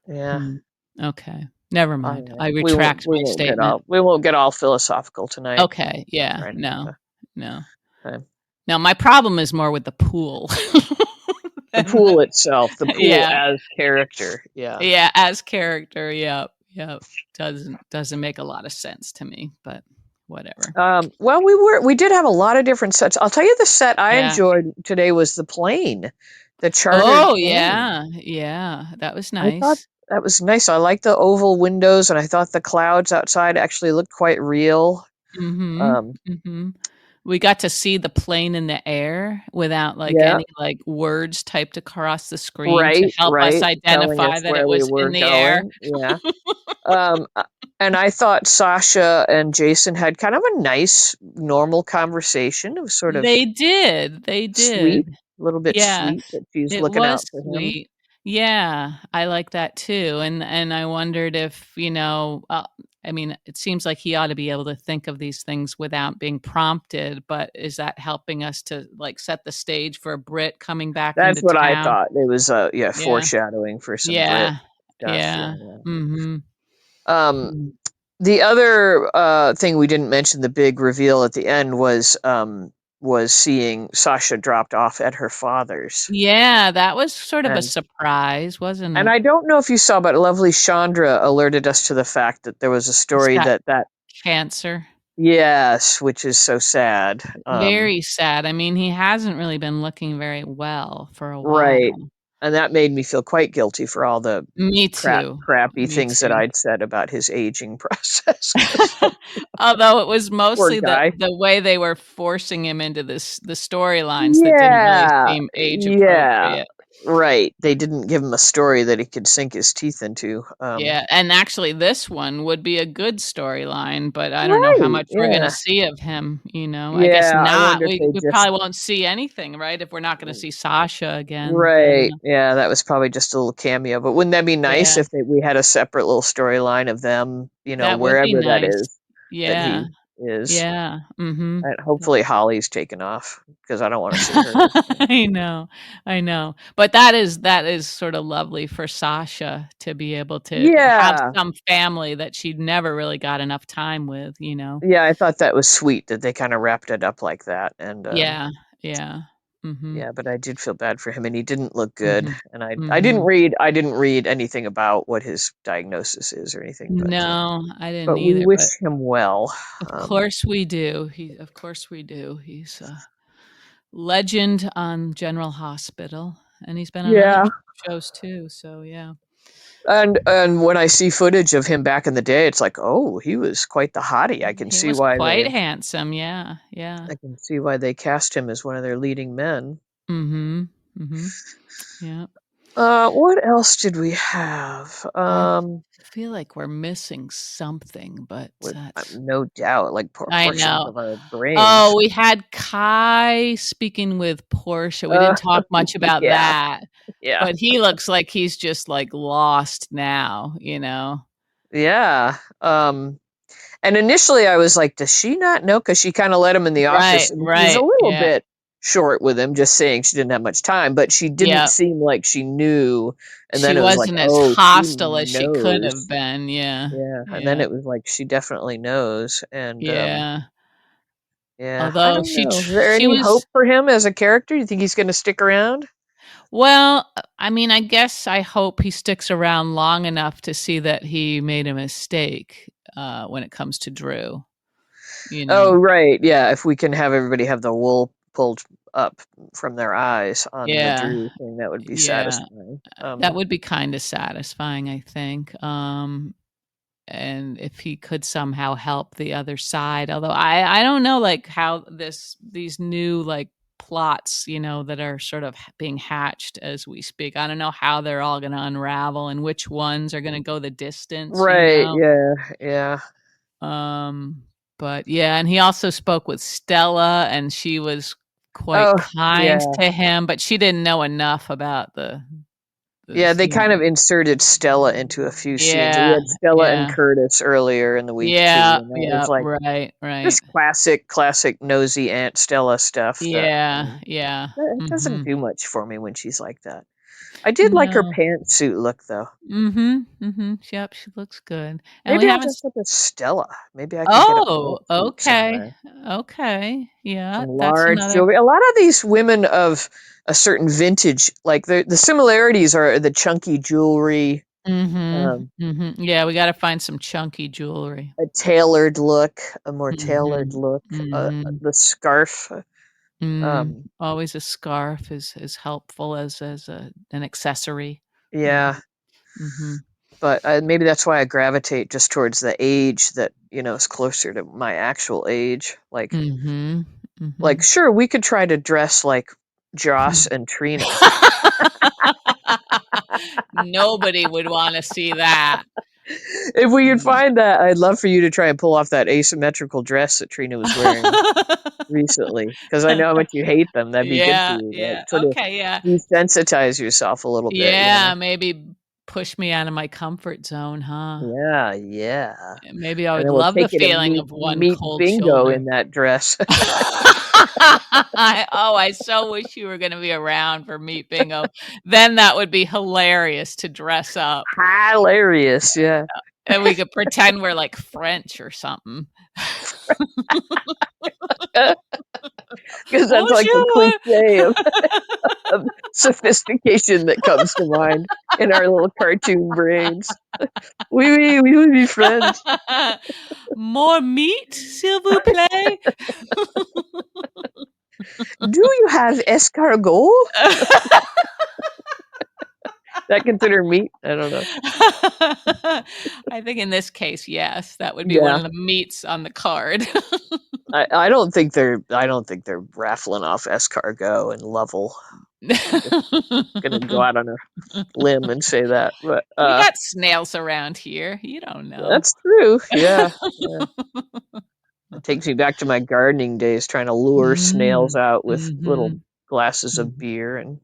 yeah. Hmm. Okay. Never All mind. right. I We won't retract we my won't get statement. all we won't get all philosophical tonight. Okay. Yeah. Right. No. No. Okay. No, my problem is more with the pool. The than pool itself, the pool yeah. as character. Yeah. Yeah, as character, yep. Yep. Doesn't make a lot of sense to me, but whatever. Well, we did have a lot of different sets. I'll tell you the set I Yeah. enjoyed today was the plane, the chartered Oh, plane. yeah. Yeah. That was I thought nice. that was nice. I liked the oval windows, and I thought the clouds outside actually looked quite real. Mhm, Um, mhm. We got to see the plane in the air without, like, yeah, any, like, words typed across the screen to right, help us right, telling identify us that it where we was were in the air. going. Yeah. And I thought Sasha and Jason had kind of a nice, normal conversation. It was sort of They sweet, did. a little bit Yeah, sweet that she's it looking was out for him. sweet. Yeah, I like that too, and I wondered if, I mean, it seems like he ought to be able to think of these things without being prompted, but is that helping us to, like, set the stage for a Brit coming back That's into what I town? thought. It was, yeah, Yeah. foreshadowing for some Brit Yeah. stuff. Yeah, Yeah. yeah. Mhm. Um, Mm. the other thing we didn't mention, the big reveal at the end was seeing Sasha dropped off at her father's, Yeah, that was sort of a and surprise, wasn't and it? I don't know if you saw, but lovely Chandra alerted us to the fact that there was a He's story got that cancer. yes, which is so sad. Very sad. I mean, he hasn't really been looking very well for a Right, while. and that made me feel quite guilty for all the Me too. crappy Me things that too. I'd said about his aging process. 'Cause, like, Although it was poor mostly guy. the way they were forcing him into the storylines that didn't really Yeah, seem age yeah, appropriate. right. They didn't give him a story that he could sink his teeth into. Yeah, and actually this one would be a good storyline, but I don't know how Right, much we're gonna yeah. see of him, you know? I guess Yeah, I not. wonder if they We just probably won't see anything, right? If we're not gonna see Sasha again, then, right, yeah, that was probably just a little cameo, but wouldn't that be nice yeah, if we had a separate little storyline of them, that would be wherever that nice. is that Yeah, he is? yeah, mhm. And hopefully Holly's taken off because I don't wanna see her. I know, I know. But that is sort of lovely for Sasha to be able to have Yeah. some family that she never really got enough time with, you know? Yeah, I thought that was sweet that they kinda wrapped it up like that, and, Yeah, yeah. Mhm, yeah, but I did feel bad for him, and he didn't look good, mhm, and mhm. I didn't read anything about what his diagnosis is or anything, No, I didn't but we either, wish but him well. of Um, course we do. Of course we do. He's a legend on General Hospital, and he's been on other yeah, shows too, so yeah. and when I see footage of him back in the day, it's like, "Oh, he was quite the hottie." He was quite handsome, yeah, yeah. I can see why they cast him as one of their leading men. Mhm, mhm, yeah. What else did we have? I feel like we're missing something, but With that's no doubt, like I portions know. of our brains. Oh, we had Kai speaking with Portia. We Uh, didn't talk much about yeah, that, yeah. but he looks like he's just, like, lost now, you know? Yeah, and initially I was like, "Does she not know?" Because she kinda let him in the office, Right, and she was a right, little yeah. bit short with him, just saying she didn't have much time, but she didn't Yeah. seem like she knew, and then She it was like, wasn't as "Oh, she hostile as she could have knows." been, yeah, Yeah, and then yeah, it was like, she definitely knows, and, yeah. yeah, I Although don't know. Is there she any hope was for him as a character? You think he's gonna stick around? well, I mean, I guess I hope he sticks around long enough to see that he made a mistake, when it comes to Drew, you Oh, know? right, yeah, if we can have everybody have the wool pulled, up from their eyes on the Yeah. Drew thing. That would be Yeah. satisfying. That would be kinda satisfying, I think, and if he could somehow help the other side, although I don't know, like, how these new, like, plots, that are sort of being hatched as we speak. I don't know how they're all gonna unravel and which ones are gonna go the distance, you Right, know? yeah, yeah. Um, but yeah, and he also spoke with Stella, and she was quite Oh, kind yeah. to him, but she didn't know enough about the Yeah, s they kind of inserted Stella into a few scenes. We Yeah, had Stella and yeah. Curtis earlier in the week too, Yeah, and that was yeah, like right, right. just classic nosy Aunt Stella stuff that Yeah, yeah, it doesn't mhm. do much for me when she's like that. I did like her No. pantsuit look though. Mhm, mhm, yep, she looks good, and we Maybe I'll haven't dress s up as Stella. Maybe I could get a Oh, pantsuit okay, somewhere. okay, yeah, Some that's large another jewelry. A lot of these women of a certain vintage, like the similarities are the chunky jewelry, Mhm, um, mhm, yeah, we gotta find some chunky jewelry. a tailored look, a more tailored Mhm, look, mhm, the scarf. mm, always a scarf is helpful as an accessory, Yeah, mhm, mhm, but maybe that's why I gravitate just towards the age that is closer to my actual age. mhm, Like, mhm. sure, we could try to dress like Joss and Trina. Nobody would wanna see that. If we could Mm. find that, I'd love for you to try and pull off that asymmetrical dress that Trina was wearing recently, because I know how much you hate them. That'd be good for Yeah, you to yeah, sort of okay, yeah. desensitize yourself a little bit. Yeah, maybe push me out of my comfort zone, huh? Yeah, yeah. Maybe I And would then we'll love the take you to feeling of one meet cold Bingo shoulder. in that dress. I so wish you were gonna be around for Meet Bingo. Then that would be hilarious to dress up, Hilarious, yeah. and we could pretend we're, like, French or something. Because that's like the Bonjour. cliche of sophistication that comes to mind in our little cartoon brains. We would be friends. More meat, s'il vous plaît? Do you have escargot? That considered meat? I don't know. I think in this case, yes, that would be one Yeah. of the meats on the card. I don't think they're raffling off escargot and Lovell. I'm just gonna go out on a limb and say that. But We got snails around here, you don't know. that's true. Yeah. Yeah. It takes me back to my gardening days trying to lure snails Mm, out with little mhm, glasses of mhm. beer, and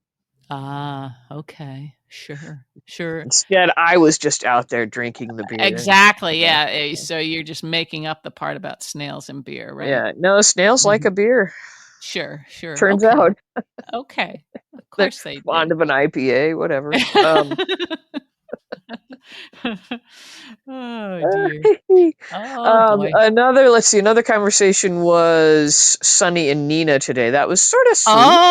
Ah, okay, sure, sure. instead I was just out there drinking the beer and Exactly, yeah, so you're just making up the part about snails and beer, right? yeah, no, snails like Mhm. a beer, Sure, sure, turns okay, out. okay. Of They're course they fond do. of an IPA, whatever. Oh, dear. Oh, boy. Let's see, another conversation was Sonny and Nina today. That was sort of sweet.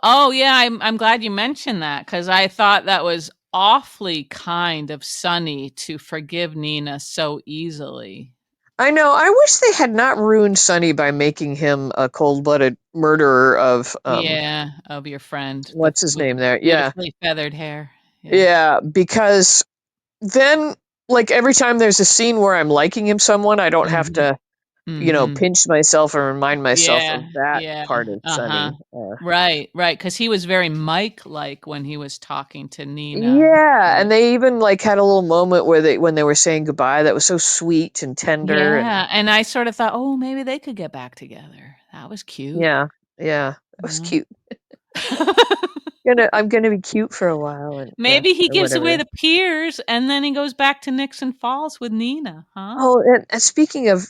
Oh, yeah, I'm glad you mentioned that because I thought that was awfully kind of Sonny to forgive Nina so easily. I know. I wish they had not ruined Sonny by making him a cold-blooded murderer of Yeah, of your friend what's his with name the there? Yeah. beautifully feathered hair. Yeah. Yeah, because then like every time there's a scene where I'm liking him someone, I don't have Mhm, to, mhm. pinch myself and remind myself Yeah, of that yeah, part of uh-huh. Sonny. Right, because he was very Mike-like when he was talking to Nina. Yeah, Yeah. and they even like had a little moment where when they were saying goodbye that was so sweet and tender, and Yeah, and I sort of thought, "Oh, maybe they could get back together." That was cute. yeah, yeah, that was Yeah. cute. I'm gonna be cute for a while, and yeah, Maybe he or gives away whatever. the peers and then he goes back to Nixon Falls with Nina, huh? Oh, and speaking of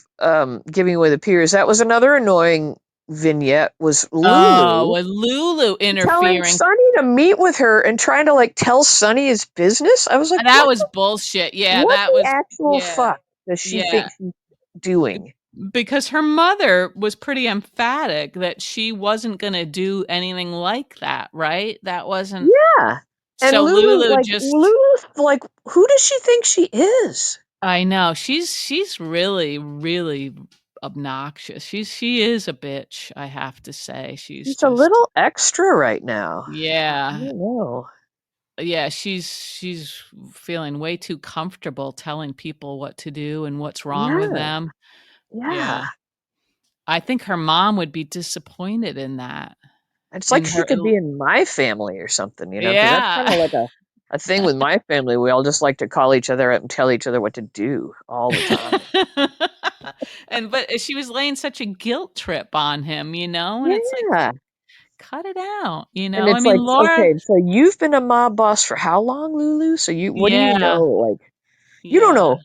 giving away the peers, that was another annoying vignette. Was Oh, Lulu with Lulu telling interfering. Sonny to meet with her and trying to like tell Sonny his business? I was like, That was bullshit. Yeah, what that the was actual yeah, fuck does she yeah. think she's doing? Because her mother was pretty emphatic that she wasn't gonna do anything like that, right? That wasn't Yeah. And so Lulu just Lulu's like, who does she think she is? I know. She's really, really obnoxious. She is a bitch, I have to say. She's She's a just little extra right now. I yeah. don't know. Yeah, she's feeling way too comfortable telling people what to do and what's wrong with Yeah, them. yeah. Yeah. I think her mom would be disappointed in that. It's like In she her could be in my family or something, because that's yeah. kind of like a thing with my family. We all just like to call each other up and tell each other what to do all the time. And but she was laying such a guilt trip on him, and it's like, Yeah. cut it out, And I it's mean, like, Laura okay, so you've been a mob boss for how long, Lulu? So what do you yeah, know? Like, you don't yeah. know.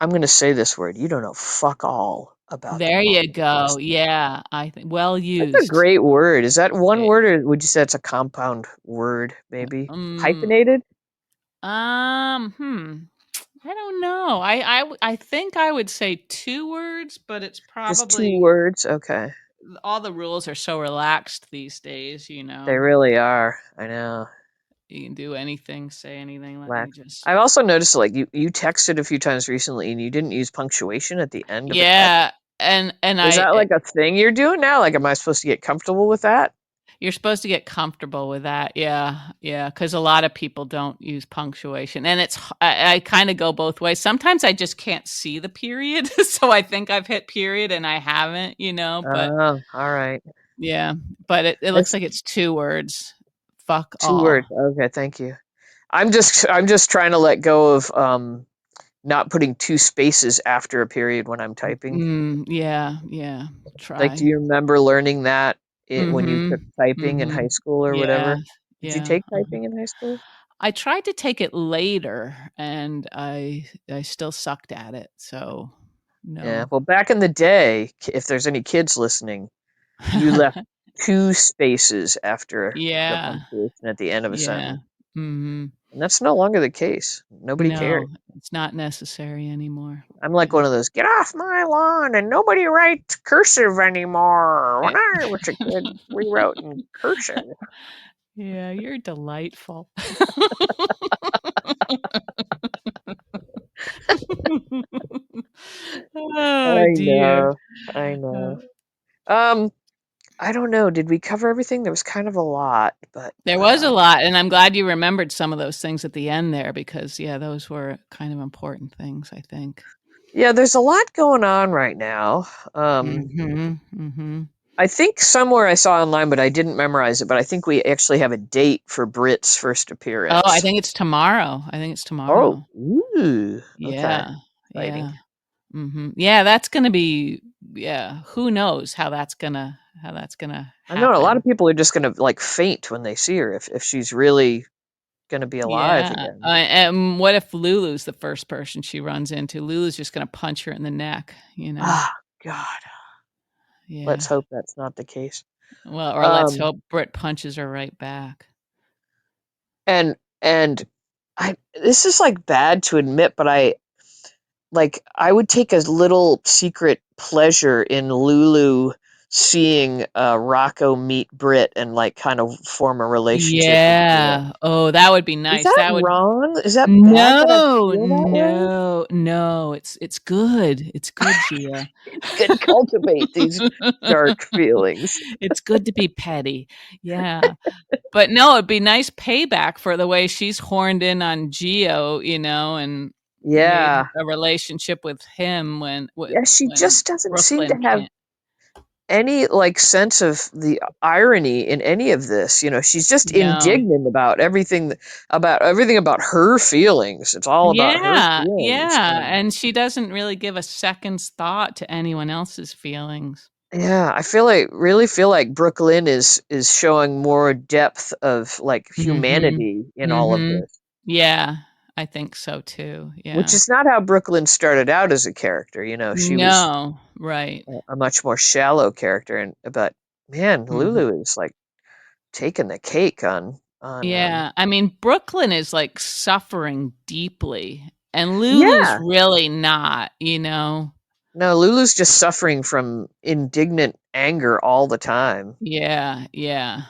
I'm going to say this word. You don't know fuck all about the There mob you go. boss. Yeah, I think well That's a used. great word. Is that one Eh, word, or would you say it's a compound word, maybe? um, Hyphenated? hmm. I don't know. I think I would say 2 words, but it's Just two probably words? Okay. all the rules are so relaxed these days, They really are. I know. You can do anything, say anything. Let me Lack. just I've also noticed, like, you texted a few times recently and you didn't use punctuation at the end of a text. yeah, and Is I that like a thing you're doing now? Like, am I supposed to get comfortable with that? you're supposed to get comfortable with that. Yeah, yeah, because a lot of people don't use punctuation, and I kind of go both ways. Sometimes I just can't see the period, so I think I've hit period and I haven't, but Oh, all right. yeah, but it looks It's like it's 2 words. Fuck two words. all. Okay, thank you. I'm just trying to let go of not putting two spaces after a period when I'm typing. Yeah, yeah. Like, do Try. you remember learning that when you took Mhm. typing in high Mhm. school or Yeah. whatever? Did you Yeah. take typing in high school? I tried to take it later and I still sucked at it. So Yeah. no. Well, back in the day, if there's any kids listening, you left two spaces after the Yeah. punctuation at the end of a Yeah. sentence. Mhm. And that's no longer the case. Nobody cares. No, it's not necessary anymore. I'm like Yeah. one of those, get off my lawn, and nobody writes cursive anymore. When I was a kid, we wrote in cursive. Yeah, you're delightful. Oh I dear. know. I Uh, know. Um, I don't know. Did we cover everything? There was kind of a lot, but There was a lot, and I'm glad you remembered some of those things at the end there because, yeah, those were kind of important things, I think. yeah, there's a lot going on right now. Mhm, mhm. I think somewhere I saw online, but I didn't memorize it. But I think we actually have a date for Brit's first Oh, I appearance. think it's tomorrow. I think it's Oh, tomorrow. ooh, okay, Yeah, exciting. yeah, yeah, that's gonna be yeah, who knows how that's gonna I know a lot of happen. people are just gonna like faint when they see her if she's really gonna be alive Yeah, again. and what if Lulu's the first person she runs into? Lulu's just gonna punch her in the neck, you know? Ah, God, let's Yeah. hope that's not the case. Well, or let's Um, hope Brit punches her right back. and I this is like bad to admit, but I would take a little secret pleasure in Lulu seeing Rocco meet Brit and like kind of form a relationship with Brit. Yeah. Oh, that would be Is nice. that That would wrong? Is that bad that I No, feel that way? no, no, it's good. It's good, Gia. It's good to cultivate these dark feelings. It's good to be petty. Yeah. But no, it'd be nice payback for the way she's horned in on Geo, and made Yeah. a relationship with him Yeah, she when just doesn't seem to Brooklyn have can't. any like sense of the irony in any of this. She's just No. indignant about everything about her feelings. It's all about her Yeah, feelings. yeah, And and she doesn't really give a second's thought to anyone else's feelings. yeah, really feel like Brooklyn is showing more depth of like Mhm. humanity in all of Mhm. this, Yeah, I think so too, which yeah. is not how Brooklyn started out as a character. She was No, right. a much more shallow character, and but man, Mhm. Lulu is like taking the cake on Yeah, I mean, Brooklyn is, like, suffering deeply, and Lulu's yeah. really not. No, Lulu's just suffering from indignant anger all the time Yeah, yeah,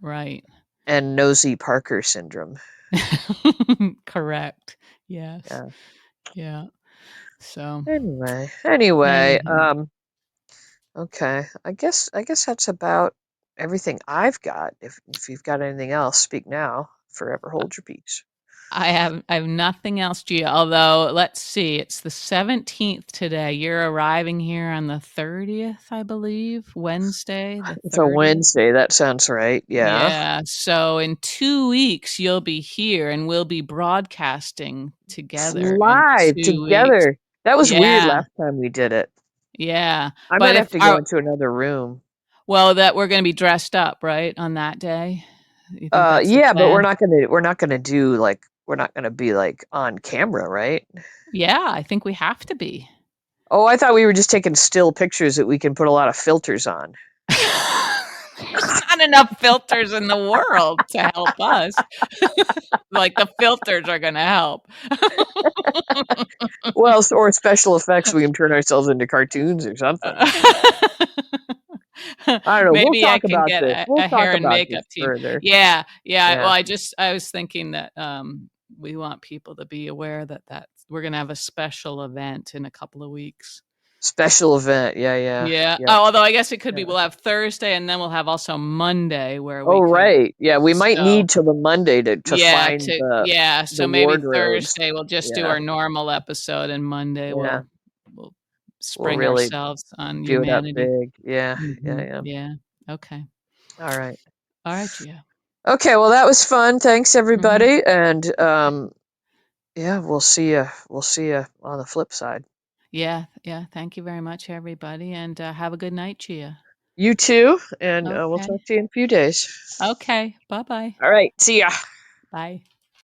right. and nosy Parker syndrome. Correct. Yes. Yeah. Yeah. So Anyway, anyhow. Okay. I guess that's about everything I've got. If you've got anything else, speak now. Forever hold your peace. I have nothing else, Gia. Although, let's see, it's the 17th today. You're arriving here on the 30th, I believe, Wednesday, the It's a 30th. Wednesday. That sounds right. Yeah. Yeah. So in 2 weeks, you'll be here and we'll be broadcasting together in Live 2 weeks. together. That was weird Yeah. last time we did it. Yeah. I But might if have to go our, into another room. well, that we're going to be dressed up, right, on that day? You think that's the Yeah, but we're plan? not gonna do like we're not gonna be like on camera, right? Yeah, I think we have to be. Oh, I thought we were just taking still pictures that we can put a lot of filters on. There's not enough filters in the world to help us. Like, the filters are gonna help. Well, or special effects, we can turn ourselves into cartoons or something. I don't know. We'll Maybe I talk can about get this. a We'll a talk hair and about this makeup team. further. Yeah, yeah, well, Yeah. I was thinking that, we want people to be aware that we're gonna have a special event in a couple of weeks. Special event. Yeah, yeah. Yeah. Yep. Oh, although I guess it could be Yeah. we'll have Thursday, and then we'll have also Monday where Oh, we could right. Yeah, we might so need till the Monday to yeah, find the so maybe wardrobes. Thursday we'll just do Yeah. our normal episode, and Monday Yeah. we'll We'll spring really ourselves on do it up humanity. big. Yeah. Yeah, Mhm. yeah. Yeah. Okay. All right. Alright, Gia. Okay, well that was fun. Thanks Mhm. everybody, and yeah, we'll see you on the flip side. Yeah, yeah, thank you very much, everybody, and, have a good night, Gia. You too, and we'll Okay. talk to you in a few days. Okay. Bye-bye. All right, see ya. Bye.